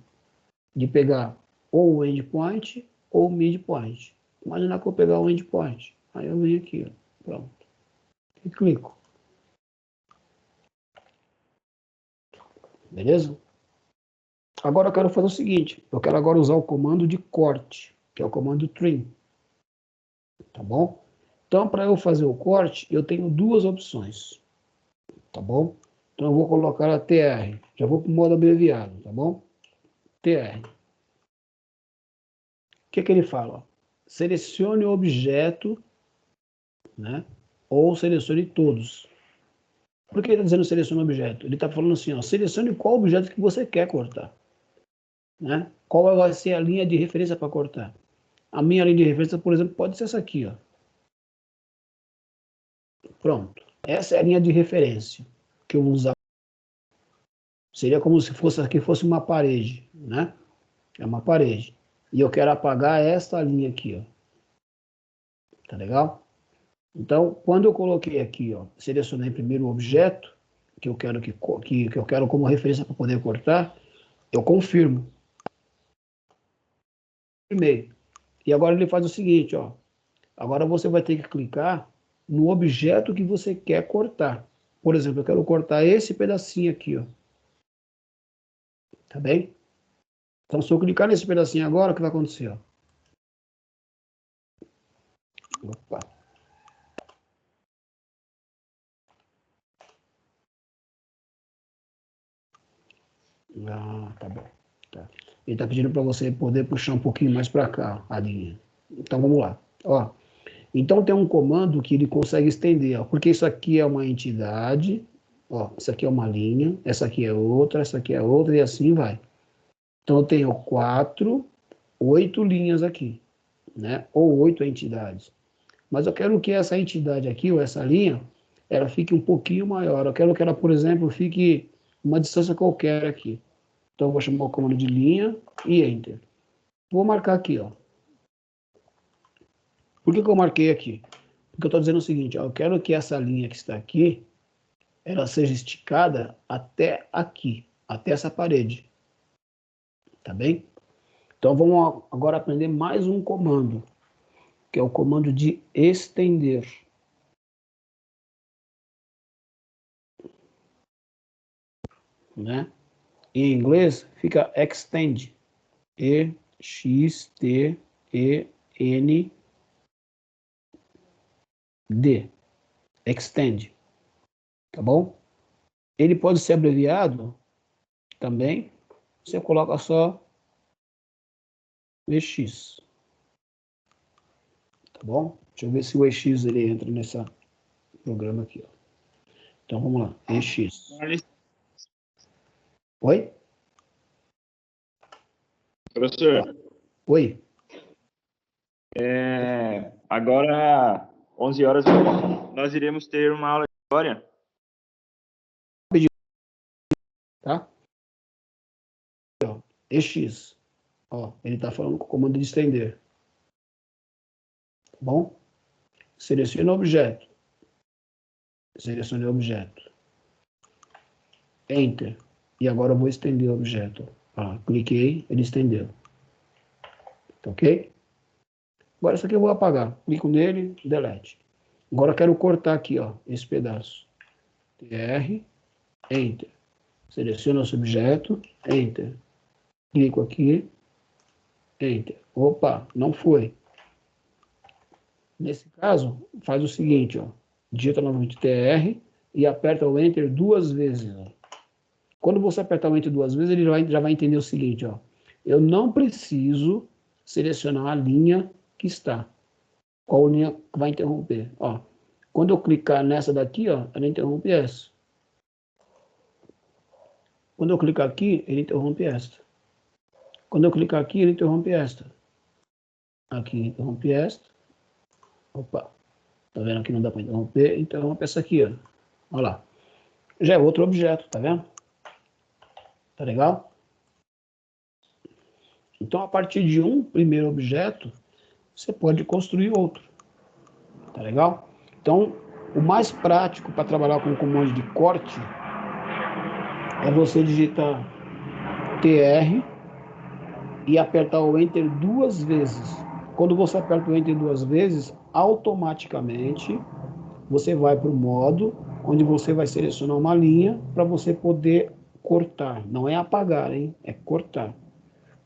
de pegar ou o endpoint ou o midpoint. Imaginar que eu vou pegar o endpoint. Aí eu venho aqui, ó. Pronto. E clico. Beleza? Agora eu quero fazer o seguinte. Eu quero agora usar o comando de corte, que é o comando trim. Tá bom? Então, para eu fazer o corte, eu tenho duas opções. Tá bom? Então, eu vou colocar a TR. Já vou para o modo abreviado, tá bom? TR. O que ele fala? Selecione o objeto, né? Ou selecione todos. Por que ele está dizendo selecione o objeto? Ele está falando assim, ó, selecione qual objeto que você quer cortar. Né? Qual vai ser a linha de referência para cortar? A minha linha de referência, por exemplo, pode ser essa aqui, ó. Pronto. Essa é a linha de referência que eu vou usar. Seria como se fosse aqui fosse uma parede, né? É uma parede. E eu quero apagar esta linha aqui, ó. Tá legal? Então, quando eu coloquei aqui, ó, selecionei primeiro o objeto que eu quero que eu quero como referência para poder cortar, eu confirmo. Primeiro. E agora ele faz o seguinte, ó. Agora você vai ter que clicar no objeto que você quer cortar. Por exemplo, eu quero cortar esse pedacinho aqui, ó. Tá bem? Então, se eu clicar nesse pedacinho agora, o que vai acontecer, ó? Opa. Ah, tá bom. Tá. Ele está pedindo para você poder puxar um pouquinho mais para cá a linha. Então, vamos lá. Ó, então, tem um comando que ele consegue estender, ó, porque isso aqui é uma entidade, ó, isso aqui é uma linha, essa aqui é outra, e assim vai. Então, eu tenho 8 linhas aqui, né? Ou 8 entidades. Mas eu quero que essa entidade aqui, ou essa linha, ela fique um pouquinho maior. Eu quero que ela, por exemplo, fique uma distância qualquer aqui. Então, eu vou chamar o comando de linha e Enter. Vou marcar aqui, ó. Por que eu marquei aqui? Porque eu estou dizendo o seguinte, ó, eu quero que essa linha que está aqui, ela seja esticada até aqui, até essa parede. Tá bem? Então, vamos agora aprender mais um comando, que é o comando de estender. Né? Em inglês fica extend. E-X-T-E-N-D. Extend. Tá bom? Ele pode ser abreviado também. Você coloca só EX. Tá bom? Deixa eu ver se o EX ele entra nesse programa aqui. Ó. Então vamos lá. EX. Oi? Professor, Oi? agora, 11 horas, nós iremos ter uma aula de história. Tá? EX. Ó, ele está falando com o comando de estender. Tá bom? Selecione o objeto. Selecione o objeto. Enter. E agora eu vou estender o objeto. Cliquei, ele estendeu. Tá ok? Agora isso aqui eu vou apagar. Clico nele, delete. Agora eu quero cortar aqui, ó, esse pedaço. TR, Enter. Seleciono esse objeto, Enter. Clico aqui, Enter. Opa, não foi. Nesse caso, faz o seguinte, ó. Digita novamente TR e aperta o Enter 2 vezes. Ó. Quando você apertar o Enter 2 vezes, ele já vai entender o seguinte, ó. Eu não preciso selecionar a linha que está. Qual linha vai interromper? Ó, quando eu clicar nessa daqui, ó, ela interrompe essa. Quando eu clicar aqui, ele interrompe esta. Quando eu clicar aqui, ele interrompe esta. Aqui interrompe esta. Opa, tá vendo que não dá para interromper? Interrompe essa aqui, ó. Olha lá. Já é outro objeto, tá vendo? Tá legal? Então, a partir de um primeiro objeto, você pode construir outro. Tá legal? Então, o mais prático para trabalhar com o comando de corte é você digitar TR e apertar o Enter 2 vezes. Quando você aperta o Enter 2 vezes, automaticamente você vai para o modo onde você vai selecionar uma linha para você poder cortar. Não é apagar, hein? É cortar.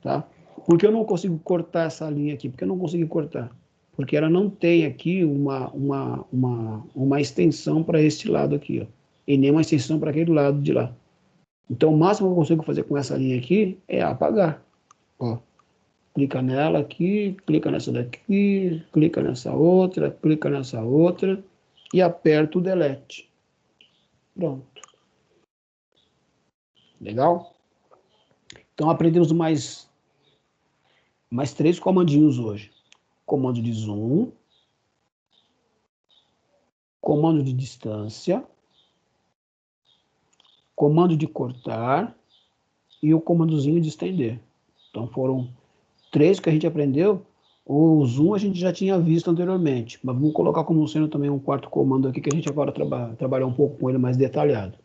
Tá? Por que eu não consigo cortar essa linha aqui? Porque eu não consegui cortar. Porque ela não tem aqui uma extensão para este lado aqui, ó. E nem uma extensão para aquele lado de lá. Então, o máximo que eu consigo fazer com essa linha aqui é apagar. Ó. Clica nela aqui, clica nessa daqui, clica nessa outra e aperta o delete. Pronto. Legal? Então, aprendemos mais 3 comandinhos hoje. Comando de zoom, comando de distância, comando de cortar e o comandozinho de estender. Então foram 3 que a gente aprendeu. O zoom a gente já tinha visto anteriormente, mas vamos colocar como sendo também um 4º comando aqui que a gente agora trabalhar um pouco com ele mais detalhado.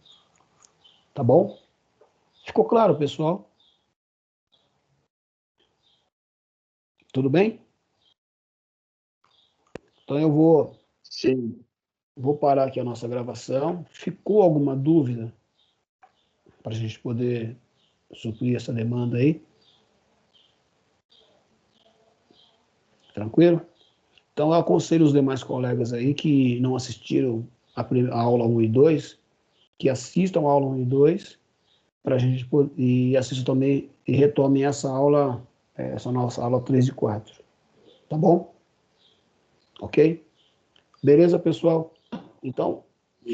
Tá bom? Ficou claro, pessoal? Tudo bem? Então eu vou parar aqui a nossa gravação. Ficou alguma dúvida para a gente poder suprir essa demanda aí? Tranquilo? Então eu aconselho os demais colegas aí que não assistiram a aula 1 e 2, que assistam a aula 1 e 2, para a gente poder, e assistam também e retomem essa aula, essa nossa aula 3 e 4. Tá bom? Ok? Beleza, pessoal? Então,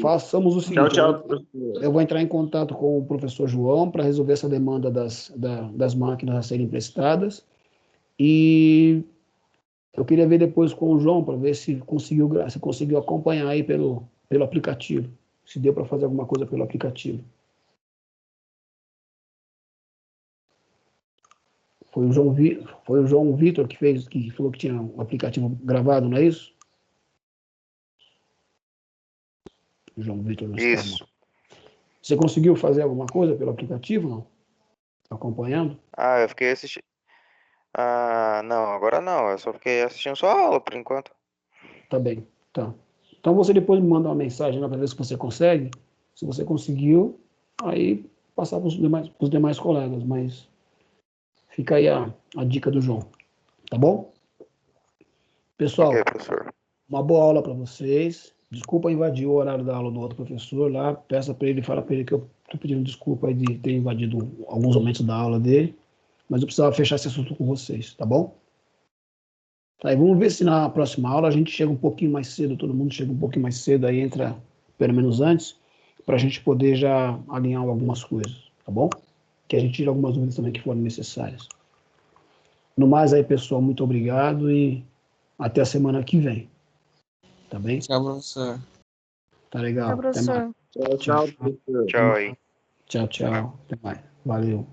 façamos o seguinte. Tchau, professor. Eu vou entrar em contato com o professor João para resolver essa demanda das máquinas a serem emprestadas. E eu queria ver depois com o João para ver se conseguiu acompanhar aí pelo aplicativo. Se deu para fazer alguma coisa pelo aplicativo. Foi o João Vitor que falou que tinha um aplicativo gravado, não é isso? O João Vitor não está. Isso. Você conseguiu fazer alguma coisa pelo aplicativo, não? Acompanhando? Eu fiquei assistindo. Não, agora não. Eu só fiquei assistindo só a aula por enquanto. Tá bem, tá. Então você depois me manda uma mensagem lá para ver se você consegue. Se você conseguiu, aí passar para os demais colegas, mas fica aí a dica do João. Tá bom? Pessoal, Ok, professor. uma boa aula para vocês. Desculpa invadir o horário da aula do outro professor lá. Peça para ele, fala para ele que eu estou pedindo desculpa aí de ter invadido alguns momentos da aula dele. Mas eu precisava fechar esse assunto com vocês, tá bom? Tá, e vamos ver se na próxima aula a gente chega um pouquinho mais cedo, todo mundo chega um pouquinho mais cedo, aí entra pelo menos antes, para a gente poder já alinhar algumas coisas, tá bom? Que a gente tire algumas dúvidas também que forem necessárias. No mais aí, pessoal, muito obrigado e até a semana que vem. Tá bem? Tchau, professor. Tá legal. Tchau, professor. Tchau, professor. Tchau aí. Tchau, tchau. Até mais. Valeu.